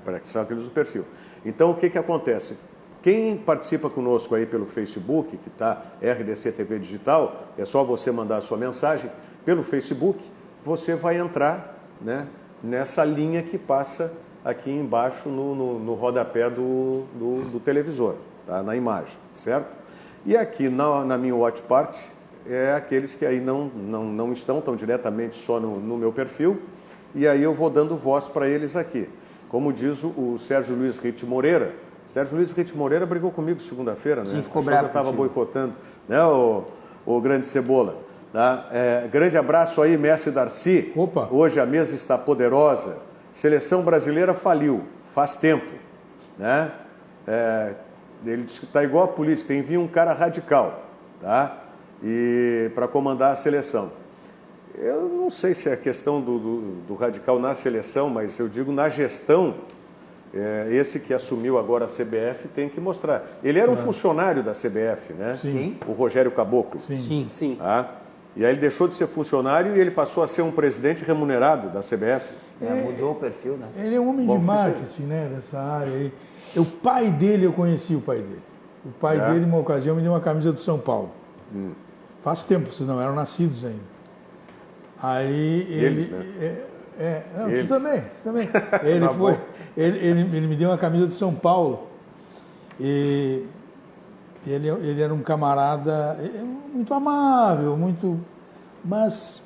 Para que são aqueles do perfil. Então, o que acontece? Quem participa conosco aí pelo Facebook, que está RDC TV Digital, é só você mandar a sua mensagem pelo Facebook, você vai entrar, né, nessa linha que passa aqui embaixo no rodapé do televisor, tá? Na imagem, certo? E aqui na minha watch party, aqueles que aí não estão diretamente só no meu perfil, e aí eu vou dando voz para eles aqui. Como diz o Sérgio Luiz Ritt Moreira. Sérgio Luiz Ritt Moreira brigou comigo segunda-feira, né? Sim, ficou Achou bravo que eu estava contigo. boicotando, né, o grande Cebola. Tá? Grande abraço aí, mestre Darcy. Opa. Hoje a mesa está poderosa. Seleção brasileira faliu, faz tempo. Né? Ele disse que está igual a política, tem que vir um cara radical, tá? E para comandar a seleção. Eu não sei se é a questão do radical na seleção, mas eu digo na gestão, esse que assumiu agora a CBF tem que mostrar. Ele era um funcionário da CBF, né? Sim. O Rogério Caboclo. Sim. Sim. Tá? E aí ele deixou de ser funcionário e ele passou a ser um presidente remunerado da CBF. Mudou o perfil, né? Ele é um homem Bom, de marketing, né, dessa área aí. O pai dele, eu conheci o pai dele. O pai dele, numa ocasião, me deu uma camisa do São Paulo. Faz tempo, vocês não eram nascidos ainda. Aí ele... Eles, né? Não, Eles. tu também. Ele Tá foi... bom. Ele me deu uma camisa do São Paulo. E ele era um camarada muito amável, mas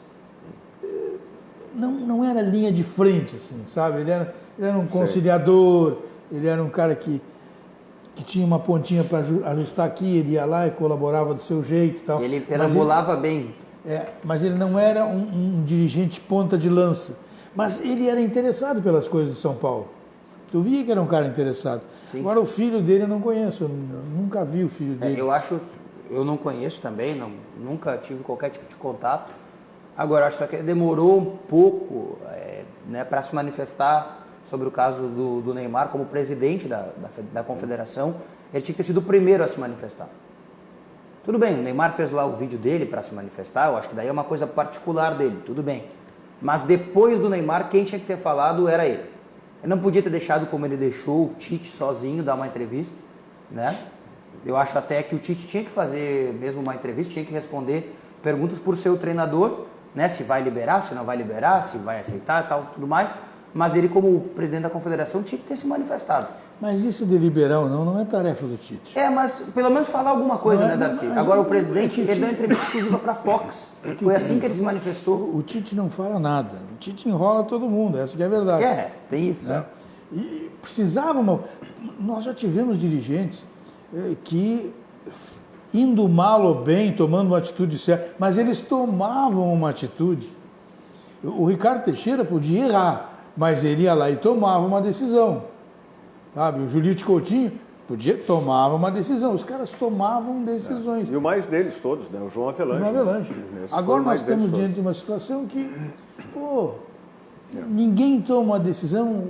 não era linha de frente, assim, sabe? Ele era um conciliador, ele era um cara que tinha uma pontinha para ajustar aqui, ele ia lá e colaborava do seu jeito e tal. Ele perambulava bem. Mas ele não era um dirigente ponta de lança. Mas ele era interessado pelas coisas de São Paulo. Tu via que era um cara interessado. Sim. Agora, o filho dele eu não conheço, eu nunca vi o filho dele. Eu não conheço também, nunca tive qualquer tipo de contato. Agora, acho que demorou um pouco né, para se manifestar sobre o caso do Neymar como presidente da confederação. Ele tinha que ter sido o primeiro a se manifestar. Tudo bem, o Neymar fez lá o vídeo dele para se manifestar, eu acho que daí é uma coisa particular dele, tudo bem. Mas depois do Neymar, quem tinha que ter falado era ele. Ele não podia ter deixado como ele deixou o Tite sozinho dar uma entrevista, né? Eu acho até que o Tite tinha que fazer mesmo uma entrevista, tinha que responder perguntas por seu treinador, né? Se vai liberar, se não vai liberar, se vai aceitar e tal, tudo mais. Mas ele, como presidente da confederação, tinha que ter se manifestado. Mas isso de liberar ou não é tarefa do Tite. Mas pelo menos falar alguma coisa, Não, né, Darcy? não, Agora o não, presidente, Tite- ele deu uma entrevista exclusiva para a Fox. Foi assim que ele se manifestou. O Tite não fala nada. O Tite enrola todo mundo, essa que é a verdade. Tem isso. Né? E precisávamos... Nós já tivemos dirigentes que, indo mal ou bem, tomando uma atitude certa, mas eles tomavam uma atitude. O Ricardo Teixeira podia errar, mas ele ia lá e tomava uma decisão. Sabe? O Julito Coutinho tomava uma decisão. Os caras tomavam decisões. E o mais deles todos, né? O João Avelange. João Avelange. Esse foi Agora o mais nós estamos deles diante de uma situação que, ninguém toma uma decisão,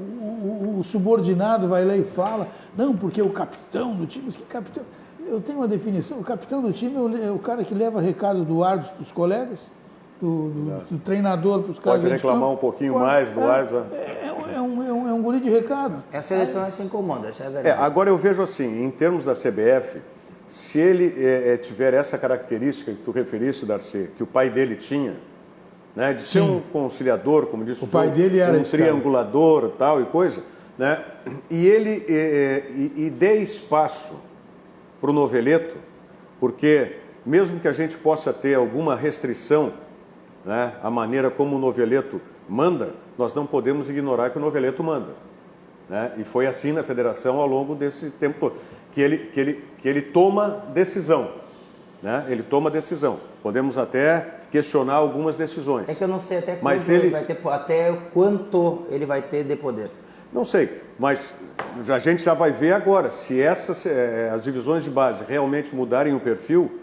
o subordinado vai lá e fala, não, porque o capitão do time, mas que capitão? Eu tenho uma definição, o capitão do time é o cara que leva recado do árbitro para os colegas, do treinador para os caras. Pode reclamar um pouquinho mais do árbitro. É um guri de recado. A seleção é sem comando, essa é a verdade. Agora eu vejo assim, em termos da CBF, se ele tiver essa característica que tu referiste, Darcy, que o pai dele tinha, né, de ser um conciliador, como disse o pai jogo, dele era um triangulador, tal e coisa, né, e ele e dê espaço para o Noveleto, porque mesmo que a gente possa ter alguma restrição, né, a maneira como o Noveleto manda, nós não podemos ignorar que o Noveleto manda, né? E foi assim na federação ao longo desse tempo todo, que ele toma decisão, né? Ele toma decisão. Podemos até questionar algumas decisões. É que eu não sei até mas quanto ele vai ter de poder. Não sei, mas a gente já vai ver agora, se as divisões de base realmente mudarem o perfil,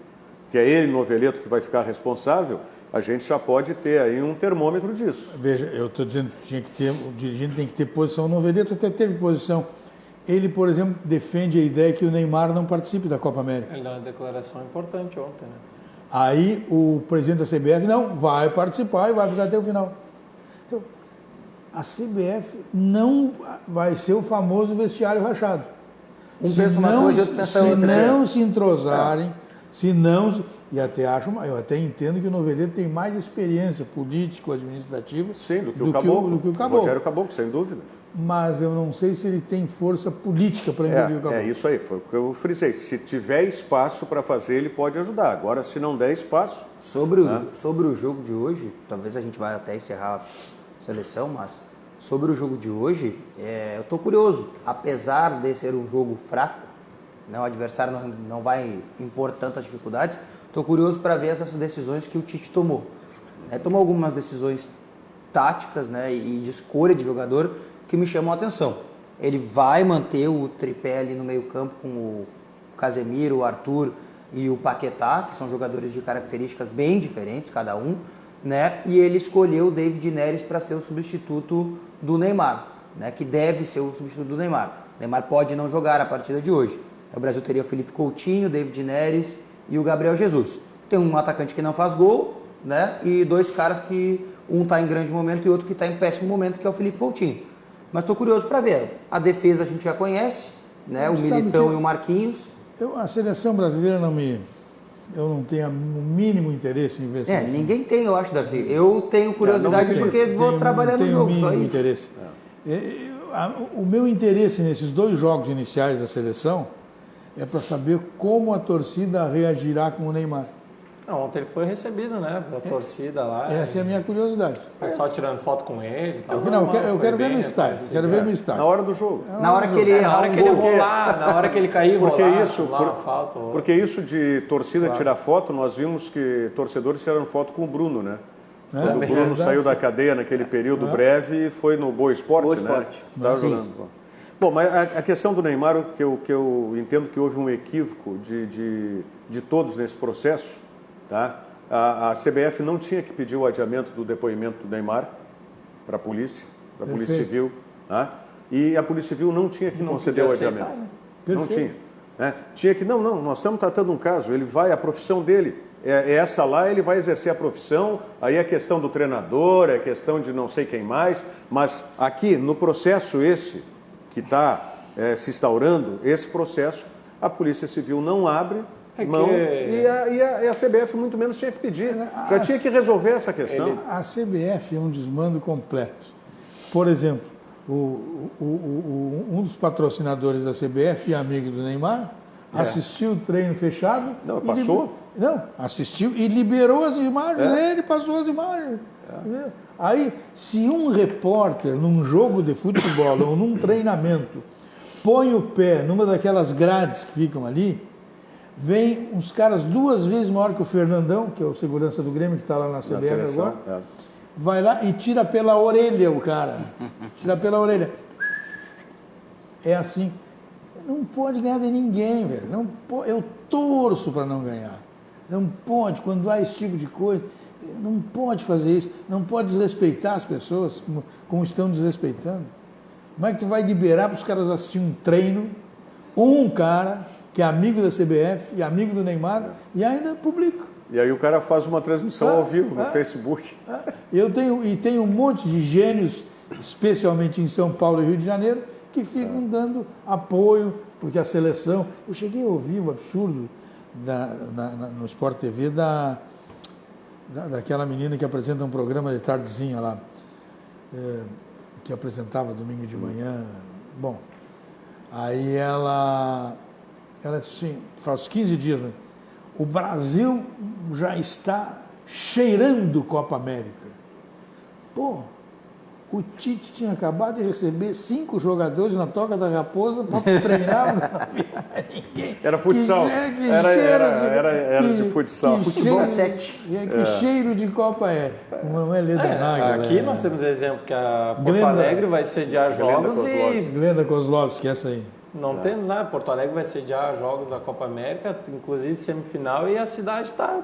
que é ele, Noveleto, que vai ficar responsável, a gente já pode ter aí um termômetro disso. Veja, eu estou dizendo que o dirigente tem que ter posição. O Noveleto até teve posição. Ele, por exemplo, defende a ideia que o Neymar não participe da Copa América. Ele deu uma declaração importante ontem, né? Aí o presidente da CBF não vai participar e vai ficar até o final. Então, a CBF não vai ser o famoso vestiário rachado. Um pensa uma coisa e outro pensa outra. Se não se entrosarem, se não... E até eu até entendo que o Noveleto tem mais experiência político-administrativa do que o Caboclo. O Rogério Caboclo, sem dúvida. Mas eu não sei se ele tem força política para impedir o Caboclo. É isso aí, foi o que eu frisei. Se tiver espaço para fazer, ele pode ajudar. Agora, se não der espaço... Sobre o jogo de hoje, talvez a gente vai até encerrar a seleção, mas sobre o jogo de hoje, eu estou curioso. Apesar de ser um jogo fraco, né, o adversário não vai impor tantas dificuldades, estou curioso para ver essas decisões que o Tite tomou. Tomou algumas decisões táticas, né, e de escolha de jogador que me chamam a atenção. Ele vai manter o tripé ali no meio campo com o Casemiro, o Arthur e o Paquetá, que são jogadores de características bem diferentes, cada um, né, e ele escolheu o David Neres para ser o substituto do Neymar, né, que deve ser o substituto do Neymar. O Neymar pode não jogar a partida de hoje. O Brasil teria o Felipe Coutinho, David Neres e o Gabriel Jesus. Tem um atacante que não faz gol, né? E dois caras que um está em grande momento e outro que está em péssimo momento, que é o Felipe Coutinho. Mas estou curioso para ver. A defesa a gente já conhece, né? O Militão e o Marquinhos. A seleção brasileira eu não tenho o mínimo interesse em ver a seleção. Ninguém tem, eu acho, Darcy. Eu tenho curiosidade porque vou trabalhar no jogo. Só isso. Interesse. O meu interesse nesses dois jogos iniciais da seleção é para saber como a torcida reagirá com o Neymar. Ontem ele foi recebido, né, da torcida lá. Essa é a minha curiosidade. O pessoal tirando foto com ele. Eu quero ver no estádio. Quero ver no estádio. Na hora do jogo. Na hora que ele errar um gol. Na hora que ele cair, porque isso de torcida tirar foto, nós vimos que torcedores tiraram foto com o Bruno, né? Quando o Bruno saiu da cadeia naquele período breve, foi no Boa Esporte, né? Estava jogando. Bom, mas a questão do Neymar, que eu entendo que houve um equívoco de todos nesse processo, tá? A CBF não tinha que pedir o adiamento do depoimento do Neymar para a Polícia Civil, tá? E a Polícia Civil não tinha que conceder o adiamento. Não tinha. Né? Tinha que, não, nós estamos tratando um caso, ele vai, a profissão dele, essa lá, ele vai exercer a profissão, aí é questão do treinador, é questão de não sei quem mais, mas aqui, no processo esse, que está se instaurando, esse processo, a Polícia Civil não abre mão e a CBF muito menos tinha que pedir, já tinha que resolver essa questão. A CBF é um desmando completo. Por exemplo, um dos patrocinadores da CBF, amigo do Neymar, assistiu o treino fechado. Não, passou? Assistiu e liberou as imagens, ele passou as imagens. Aí, se um repórter, num jogo de futebol ou num treinamento, põe o pé numa daquelas grades que ficam ali, vem uns caras 2 vezes maior que o Fernandão, que é o segurança do Grêmio, que está lá na CBF agora, vai lá e tira pela orelha o cara. Tira pela orelha. É assim. Não pode ganhar de ninguém, velho. Não pode, eu torço para não ganhar. Não pode, quando há esse tipo de coisa, não pode fazer isso. Não pode desrespeitar as pessoas como estão desrespeitando. Como é que tu vai liberar para os caras assistirem um treino, um cara que é amigo da CBF e amigo do Neymar e ainda publica? E aí o cara faz uma transmissão ao vivo no Facebook. Tenho um monte de gênios, especialmente em São Paulo e Rio de Janeiro, que ficam dando apoio porque a seleção... Eu cheguei a ouvir o absurdo no Sport TV daquela menina que apresenta um programa de tardezinha lá, que apresentava domingo de manhã. Bom, aí ela disse assim, faz 15 dias, o Brasil já está cheirando Copa América. Pô, o Tite tinha acabado de receber 5 jogadores na Toca da Raposa para treinar. Não havia ninguém. Era futsal. Era de futsal. Futebol 7. Que cheiro de Copa é. Não é Ledonaga. Aqui nós temos exemplo que a Porto Alegre vai sediar jogos e... Glenda Kozlovski, essa aí. Não temos nada. Porto Alegre vai sediar jogos da Copa América, inclusive semifinal, e a cidade está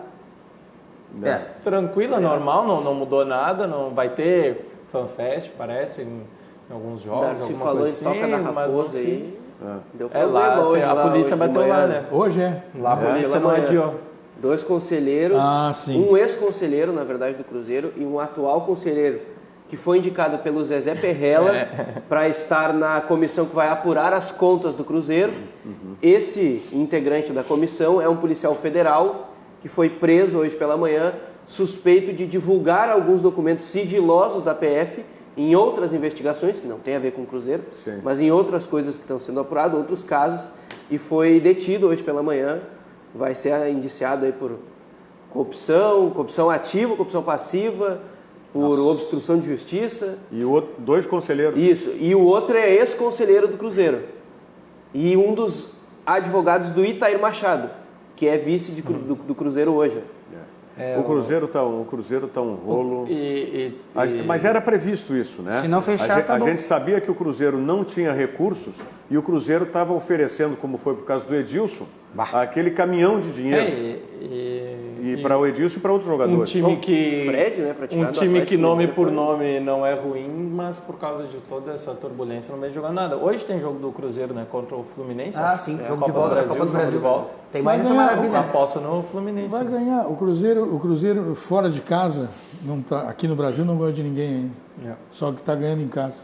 tranquila, normal, não mudou nada, não vai ter... FanFest, parece, em alguns jogos, alguma falou coisa em Toca da Raposa assim, aí. Deu lá, hoje, a polícia bateu lá, né? Hoje é. Lá a polícia não adiou. 2 conselheiros, sim. um ex-conselheiro, na verdade, do Cruzeiro, e um atual conselheiro, que foi indicado pelo Zezé Perrella para estar na comissão que vai apurar as contas do Cruzeiro. Esse integrante da comissão é um policial federal que foi preso hoje pela manhã, suspeito de divulgar alguns documentos sigilosos da PF em outras investigações, que não tem a ver com o Cruzeiro, mas em outras coisas que estão sendo apuradas, outros casos, e foi detido hoje pela manhã, vai ser indiciado aí por corrupção ativa, corrupção passiva, por obstrução de justiça. E 2 conselheiros. Isso, e o outro é ex-conselheiro do Cruzeiro. E um dos advogados do Itair Machado, que é vice do Cruzeiro hoje. O Cruzeiro tá um rolo. Mas era previsto isso, né? Se não fechar, a gente sabia que o Cruzeiro não tinha recursos e o Cruzeiro estava oferecendo, como foi por causa do Edilson, aquele caminhão de dinheiro. E para o Edilson e para outros jogadores. Um time que, Fred, né, um time que nome por nome não é ruim, mas por causa de toda essa turbulência não vai jogar nada. Hoje tem jogo do Cruzeiro, né, contra o Fluminense. Sim, jogo de volta, Copa do Brasil. Tem mais essa ganhar, maravilha. Eu aposto no Fluminense. Vai ganhar. O Cruzeiro fora de casa, não tá, aqui no Brasil não ganhou de ninguém ainda. Só que está ganhando em casa.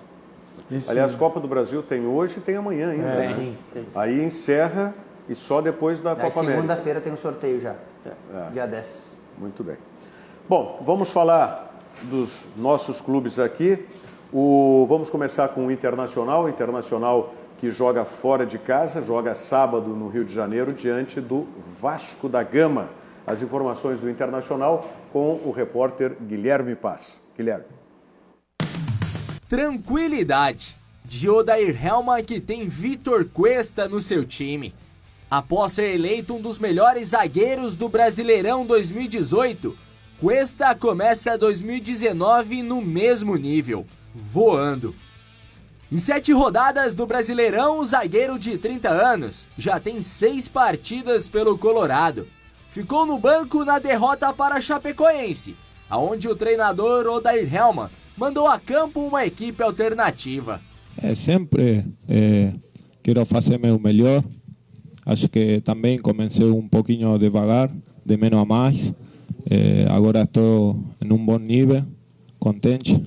Aliás, Copa do Brasil tem hoje e tem amanhã ainda. Sim, tem. Aí encerra e só depois da Copa América. Segunda-feira tem um sorteio já. Dia 10. Muito bem. Bom, vamos falar dos nossos clubes aqui. Vamos começar com o Internacional. O Internacional que joga fora de casa, joga sábado no Rio de Janeiro, diante do Vasco da Gama. As informações do Internacional com o repórter Guilherme Paz. Guilherme. Tranquilidade. De Odair Helma, que tem Vitor Cuesta no seu time. Após ser eleito um dos melhores zagueiros do Brasileirão 2018, Cuesta começa 2019 no mesmo nível, voando. Em 7 rodadas do Brasileirão, o zagueiro de 30 anos já tem 6 partidas pelo Colorado. Ficou no banco na derrota para a Chapecoense, aonde o treinador Odair Helma mandou a campo uma equipe alternativa. Sempre quero fazer meu melhor. Acho que também comecei um pouquinho devagar, de menos a mais. Agora estou em um bom nível, contente.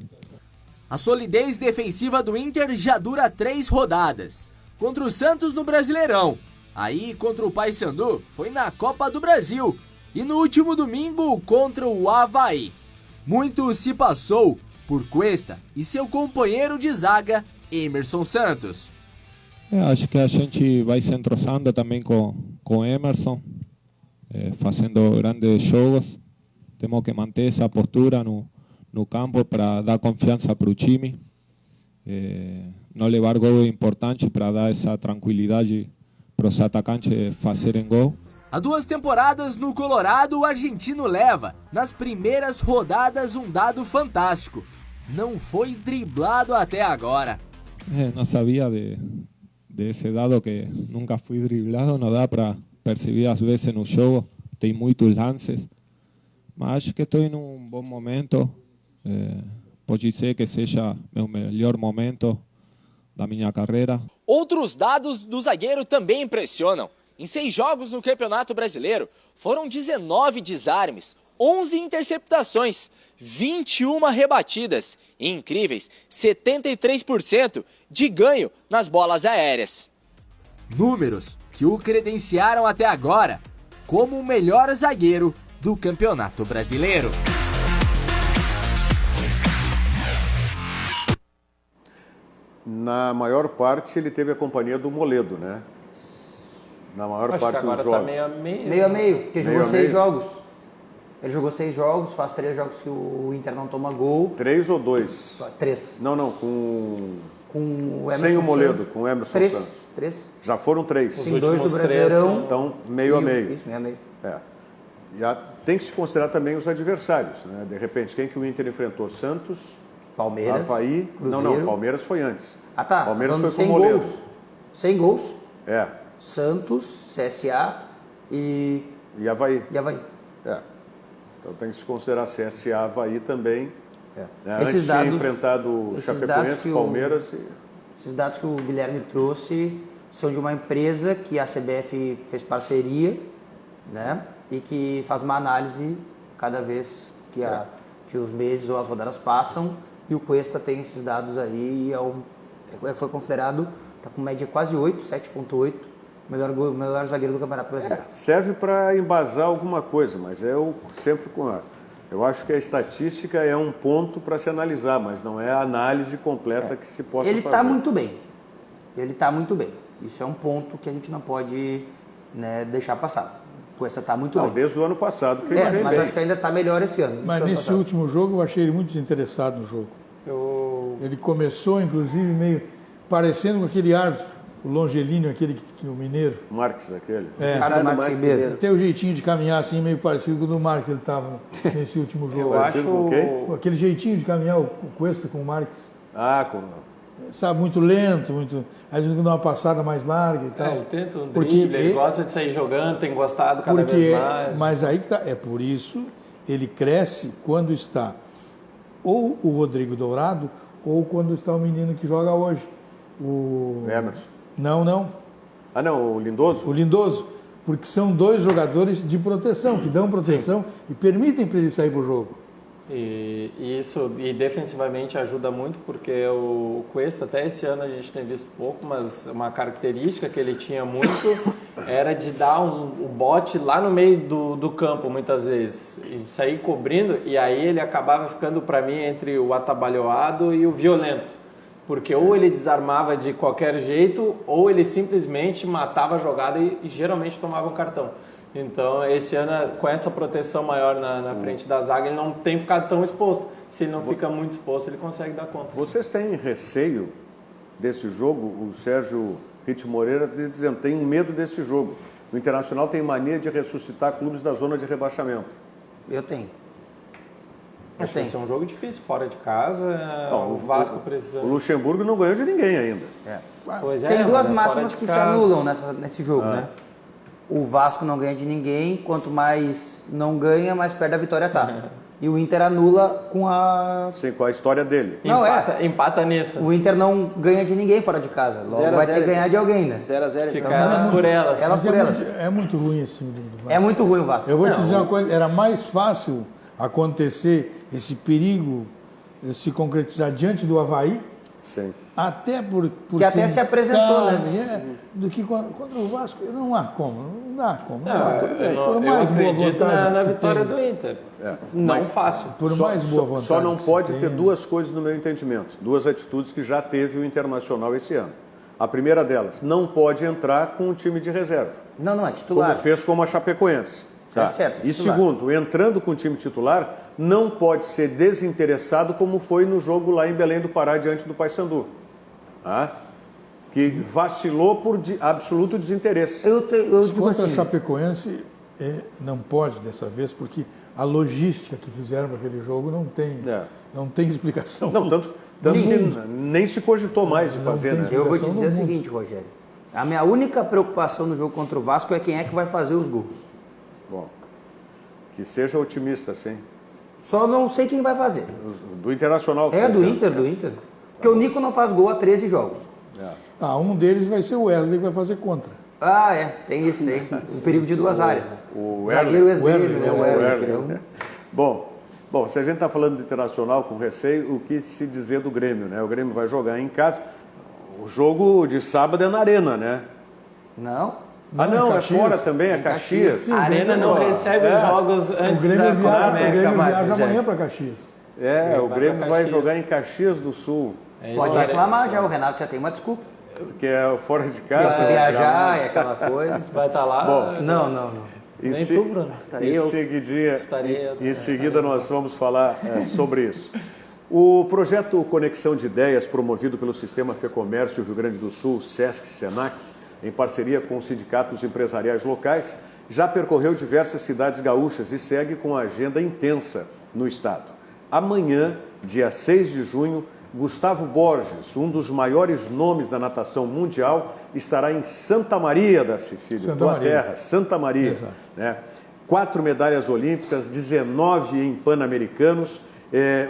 A solidez defensiva do Inter já dura 3 rodadas. Contra o Santos no Brasileirão. Aí contra o Paysandu foi na Copa do Brasil. E no último domingo contra o Avaí. Muito se passou por Cuesta e seu companheiro de zaga, Emerson Santos. Acho que a gente vai se entrosando também com Emerson, fazendo grandes jogos. Temos que manter essa postura no campo para dar confiança para o time. Não levar gol importante para dar essa tranquilidade para os atacantes fazerem gol. Há 2 temporadas no Colorado, o argentino leva, nas primeiras rodadas, um dado fantástico. Não foi driblado até agora. Não sabia desse dado que nunca fui driblado, não dá para perceber às vezes no jogo, tem muitos lances, mas acho que estou em um bom momento, pode ser que seja meu melhor momento da minha carreira. Outros dados do zagueiro também impressionam. Em 6 jogos no Campeonato Brasileiro, foram 19 desarmes, 11 interceptações, 21 rebatidas e incríveis 73% de ganho nas bolas aéreas. Números que o credenciaram até agora como o melhor zagueiro do Campeonato Brasileiro. Na maior parte, ele teve a companhia do Moledo, né? Na maior Acho parte que agora dos jogos. tá meio a meio. Meio a meio, porque Meio jogou a 6 meio. jogos. Ele jogou 6 jogos, faz 3 jogos que o Inter não toma gol. 3 ou 2? 3. Não, com... Com o Emerson Sem o Moledo, Santos. com o Emerson 3. Santos. 3. Já foram 3. Sim, 2 do últimos três Brasileirão. são- Então, meio a meio. Isso, meio a meio. É. Tem que se considerar também os adversários, né? De repente, quem que o Inter enfrentou? Santos, Palmeiras, Avaí... Cruzeiro. Não, Palmeiras foi antes. Ah, tá. Palmeiras Falando foi com o 100 Moledo. gols. 100 gols. É, Santos, CSA e Avaí. Avaí. É. Então tem que se considerar CSA, Avaí também. Né? Esses Antes dados- tinha enfrentado o esses dados Chapecoense, que o- Palmeiras e... Esses dados que o Guilherme trouxe são de uma empresa que a CBF fez parceria, né? E que faz uma análise cada vez que os meses ou as rodadas passam. E o Cuesta tem esses dados aí e foi considerado, está com média quase 8, 7,8, melhor zagueiro do Campeonato Brasileiro. Serve para embasar alguma coisa, mas sempre com eu acho que a estatística é um ponto para se analisar, mas não é a análise completa que se possa Ele fazer. está muito bem. Ele está muito bem. Isso é um ponto que a gente não pode, né, deixar passar. O Cuesta está muito Não, bem. desde o ano passado que ele vem Mas bem. acho que ainda está melhor esse ano. Mas do que ano nesse passado. último jogo eu achei ele muito desinteressado no jogo. Ele começou, inclusive, meio parecendo com aquele árbitro, o Longelíneo, aquele que o mineiro. Marques, aquele. É, Cara do Marcos Marcos Ribeiro. Ribeiro. até o jeitinho de caminhar assim, meio parecido com o do Marques, ele estava nesse último jogo. Eu Parecido com quem? acho. Aquele jeitinho de caminhar, o Cuesta com o Marques. Sabe, muito lento, muito. Às vezes dá uma passada mais larga e tal. Ele tenta um Porque drible, ele gosta de sair jogando, tem gostado cada Porque, vez mais. mas aí que tá, é por isso ele cresce quando está ou o Rodrigo Dourado ou quando está o menino que joga hoje. O Emerson. Não, Ah, não, o Lindoso? o Lindoso, porque são 2 jogadores de proteção, que dão proteção e permitem para ele sair para o jogo. E isso, e defensivamente ajuda muito, porque o Cuesta, até esse ano a gente tem visto pouco, mas uma característica que ele tinha muito era de dar o bote lá no meio do campo, muitas vezes, e sair cobrindo, e aí ele acabava ficando, para mim, entre o atabalhoado e o violento. Porque ou ele desarmava de qualquer jeito, ou ele simplesmente matava a jogada e geralmente tomava um cartão. Então, esse ano, com essa proteção maior na frente da zaga, ele não tem ficado tão exposto. Se ele não fica muito exposto, ele consegue dar conta. Vocês têm receio desse jogo? O Sérgio Ritt Moreira dizendo tem medo desse jogo. O Internacional tem mania de ressuscitar clubes da zona de rebaixamento. Eu tenho. Acho que vai ser um jogo difícil, fora de casa, Não, o Vasco O precisando. Luxemburgo não ganhou de ninguém ainda. Pois é, Tem mas duas é fora máximas de que se casa. anulam nesse jogo, né? O Vasco não ganha de ninguém, quanto mais não ganha, mais perto da vitória tá. E o Inter anula com a... Sim, com a história dele. Não, Empata nisso. O Inter não ganha de ninguém fora de casa. Logo 0 a vai ter 0, que ganhar de alguém, né? 0-0. Fica Então. elas por elas. Elas Mas por elas. É muito ruim esse time do Vasco. É muito ruim o Vasco. Eu vou te dizer uma coisa, era mais fácil acontecer esse perigo se concretizar diante do Avaí, Sim. até por Que até ser se apresentou, casa, né? do que contra o Vasco. Não há como, não dá como. Não Não, dá. eu Por mais boa acredito vontade na que se vitória tenha, do Inter. É. Não Mas fácil. por mais boa vontade só não que se pode ter tenha. duas coisas no meu entendimento. Duas atitudes que já teve o Internacional esse ano. A primeira delas, não pode entrar com um time de reserva. Não, é titular. Como fez com a Chapecoense. É certo, E titular. segundo, entrando com o time titular, não pode ser desinteressado como foi no jogo lá em Belém do Pará diante do Paysandu. Que vacilou por absoluto desinteresse. Eu digo Contra a assim, Chapecoense, não pode dessa vez, porque a logística que fizeram para aquele jogo não tem explicação. Não, tanto que nem se cogitou mais de fazer, né? eu vou te Explicação dizer o do mundo. seguinte, Rogério. A minha única preocupação no jogo contra o Vasco é quem é que vai fazer os gols. Bom, que seja otimista, sim. Só não sei quem vai fazer. Do Internacional. É por do exemplo. Inter. Porque o Nico não faz gol há 13 jogos. Um deles vai ser o Wesley que vai fazer contra. Tem isso aí. O perigo de duas áreas. O zagueiro Erle. ex-grêmio, né? O Erle. Erle. Bom, se a gente está falando do Internacional com receio, o que se dizer do Grêmio, né? O Grêmio vai jogar em casa. O jogo de sábado é na Arena, né? Não? Não, é Caxias. fora também, é Em Caxias. Caxias. A Arena não recebe os jogos O antes Grêmio da Copa viaja, América mais, viaja Rogério. amanhã para Caxias. O Grêmio vai Caxias. jogar em Caxias do Sul, Pode reclamar já, o Renato já tem uma desculpa. que é fora de Se casa. viajar e aquela coisa. Vai estar lá. Bom, Não. Em, Nem se- tu, Bruno. em seguida nós vamos falar sobre isso. O projeto Conexão de Ideias, promovido pelo Sistema Fecomércio Rio Grande do Sul, SESC-SENAC, em parceria com os sindicatos empresariais locais, já percorreu diversas cidades gaúchas e segue com a agenda intensa no estado. Amanhã, dia 6 de junho, Gustavo Borges, um dos maiores nomes da natação mundial, estará em Santa Maria, Darcy Filho, Santa tua Maria. terra, Santa Maria. Exato. Né? 4 medalhas olímpicas, 19 em Pan-Americanos.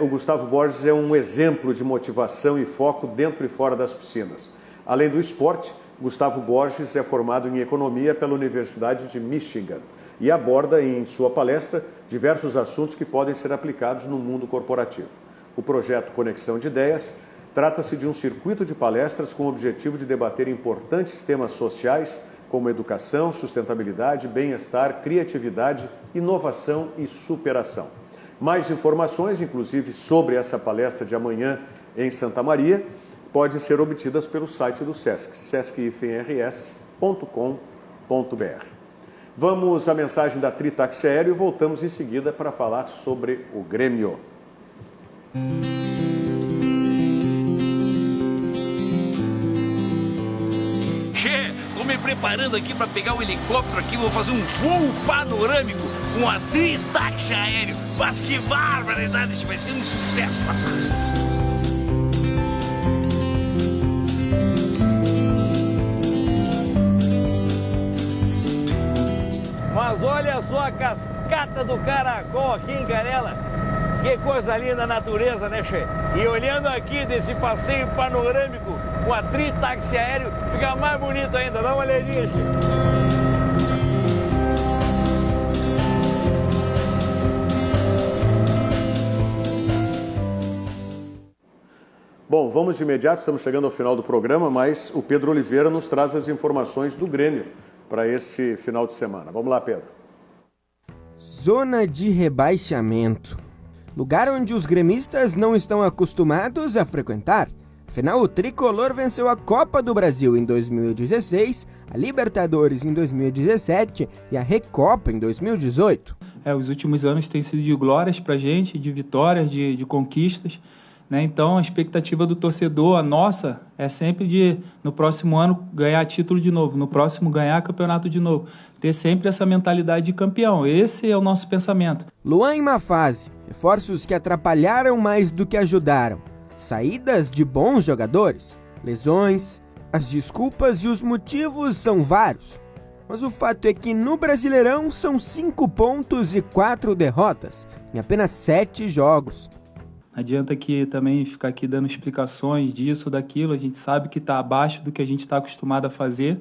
O Gustavo Borges é um exemplo de motivação e foco dentro e fora das piscinas. Além do esporte, Gustavo Borges é formado em economia pela Universidade de Michigan e aborda em sua palestra diversos assuntos que podem ser aplicados no mundo corporativo. O projeto Conexão de Ideias trata-se de um circuito de palestras com o objetivo de debater importantes temas sociais como educação, sustentabilidade, bem-estar, criatividade, inovação e superação. Mais informações, inclusive sobre essa palestra de amanhã em Santa Maria, podem ser obtidas pelo site do SESC, sesc-rs.com.br. Vamos à mensagem da Tritaxi Aéreo e voltamos em seguida para falar sobre o Grêmio. Che, tô me preparando aqui para pegar um helicóptero aqui, vou fazer um voo panorâmico com a Tritaxi Aéreo. Mas que barbaridade, isso vai ser um sucesso, passar. Mas olha só a cascata do Caracol aqui em Canela. Que coisa linda a natureza, né, Che? E olhando aqui desse passeio panorâmico com a Tritaxi Aéreo, fica mais bonito ainda. Dá uma olhadinha, Che. Bom, vamos de imediato, estamos chegando ao final do programa, mas o Pedro Oliveira nos traz as informações do Grêmio para esse final de semana. Vamos lá, Pedro. Zona de rebaixamento. Lugar onde os gremistas não estão acostumados a frequentar. Afinal, o tricolor venceu a Copa do Brasil em 2016, a Libertadores em 2017 e a Recopa em 2018. Os últimos anos têm sido de glórias pra gente, de vitórias, de conquistas. Né? Então, a expectativa do torcedor, a nossa, é sempre de, no próximo ano, ganhar título de novo, no próximo ganhar campeonato de novo. Ter sempre essa mentalidade de campeão. Esse é o nosso pensamento. Luan em má fase. Reforços que atrapalharam mais do que ajudaram. Saídas de bons jogadores. Lesões. As desculpas e os motivos são vários. Mas o fato é que no Brasileirão são 5 pontos e 4 derrotas, em apenas 7 jogos. Não adianta que também ficar aqui dando explicações disso, daquilo. A gente sabe que está abaixo do que a gente está acostumado a fazer,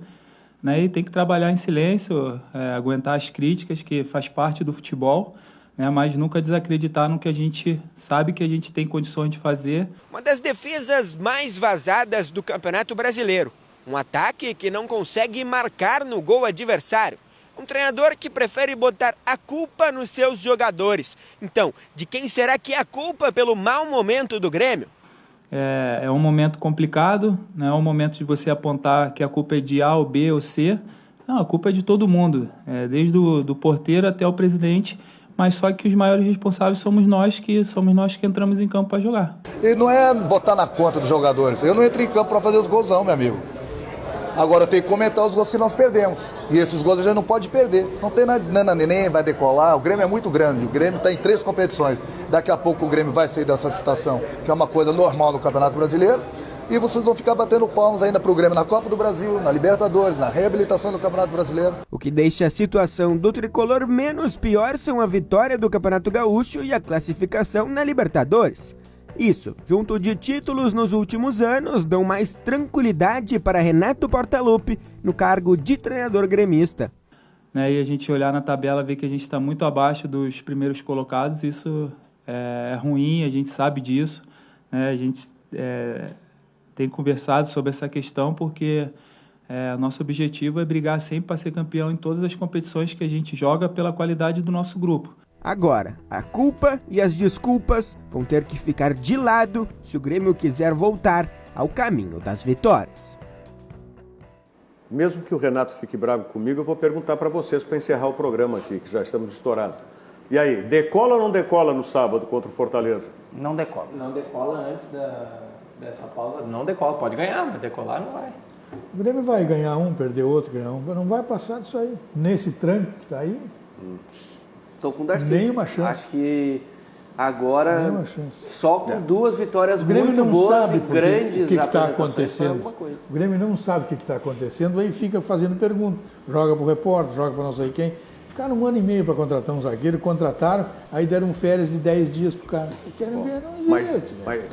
né? E tem que trabalhar em silêncio, aguentar as críticas, que faz parte do futebol, né? Mas nunca desacreditar no que a gente sabe que a gente tem condições de fazer. Uma das defesas mais vazadas do Campeonato Brasileiro. Um ataque que não consegue marcar no gol adversário. Um treinador que prefere botar a culpa nos seus jogadores. Então, de quem será que é a culpa pelo mau momento do Grêmio? É um momento complicado, não é um momento de você apontar que a culpa é de A ou B ou C. Não, a culpa é de todo mundo, desde do porteiro até o presidente, mas só que os maiores responsáveis somos nós que entramos em campo para jogar. E não é botar na conta dos jogadores. Eu não entro em campo para fazer os gols não, meu amigo. Agora eu tenho que comentar os gols que nós perdemos. E esses gols a gente não pode perder. Não tem nada, nem vai decolar. O Grêmio é muito grande. O Grêmio está em 3 competições. Daqui a pouco o Grêmio vai sair dessa situação, que é uma coisa normal no Campeonato Brasileiro. E vocês vão ficar batendo palmas ainda para o Grêmio na Copa do Brasil, na Libertadores, na reabilitação do Campeonato Brasileiro. O que deixa a situação do tricolor menos pior são a vitória do Campeonato Gaúcho e a classificação na Libertadores. Isso, junto de títulos nos últimos anos, dão mais tranquilidade para Renato Portaluppi no cargo de treinador gremista. E a gente olhar na tabela, ver que a gente está muito abaixo dos primeiros colocados, isso é ruim, a gente sabe disso. A gente tem conversado sobre essa questão porque Nosso objetivo é brigar sempre para ser campeão em todas as competições que a gente joga pela qualidade do nosso grupo. Agora, a culpa e as desculpas vão ter que ficar de lado se o Grêmio quiser voltar ao caminho das vitórias. Mesmo que o Renato fique bravo comigo, eu vou perguntar para vocês para encerrar o programa aqui, que já estamos estourados. E aí, decola ou não decola no sábado contra o Fortaleza? Não decola. Não decola antes dessa pausa. Não decola. Pode ganhar, mas decolar não vai. O Grêmio vai ganhar um, perder outro, ganhar um. Não vai passar disso aí. Nesse tranco que está aí. Estou com o Darcy. Nenhuma chance. Acho que agora, só com 2 vitórias o Grêmio muito não boas sabe e grandes o que está apresentações, acontecendo. O Grêmio não sabe o que está acontecendo, aí fica fazendo pergunta. Joga para o repórter, joga para não sei quem. Ficaram 1 ano e meio para contratar um zagueiro, contrataram, aí deram férias de 10 dias para o cara. Querem ganhar,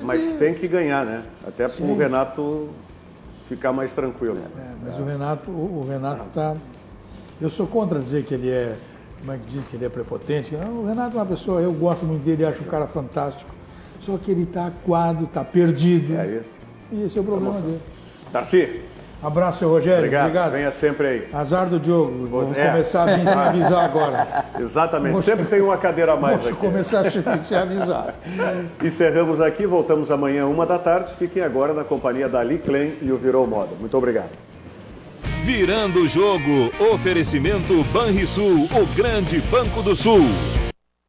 mas tem que ganhar, né? Até para o Renato ficar mais tranquilo. Mas o Renato está... Eu sou contra dizer que ele é... Como é que diz que ele é prepotente? Não, o Renato é uma pessoa, eu gosto muito dele, acho o cara fantástico. Só que ele está acuado, está perdido. E esse é o problema dele. Darcy. Abraço, seu Rogério. Obrigado. Venha sempre aí. Azar do Diogo. Vamos começar a vir se avisar agora. Exatamente. Sempre tem uma cadeira a mais aqui. Vamos começar a se avisar. Encerramos aqui, voltamos amanhã 13h. Fiquem agora na companhia da Ali Klein e o Virou Moda. Muito obrigado. Virando o jogo, oferecimento Banrisul, o grande Banco do Sul.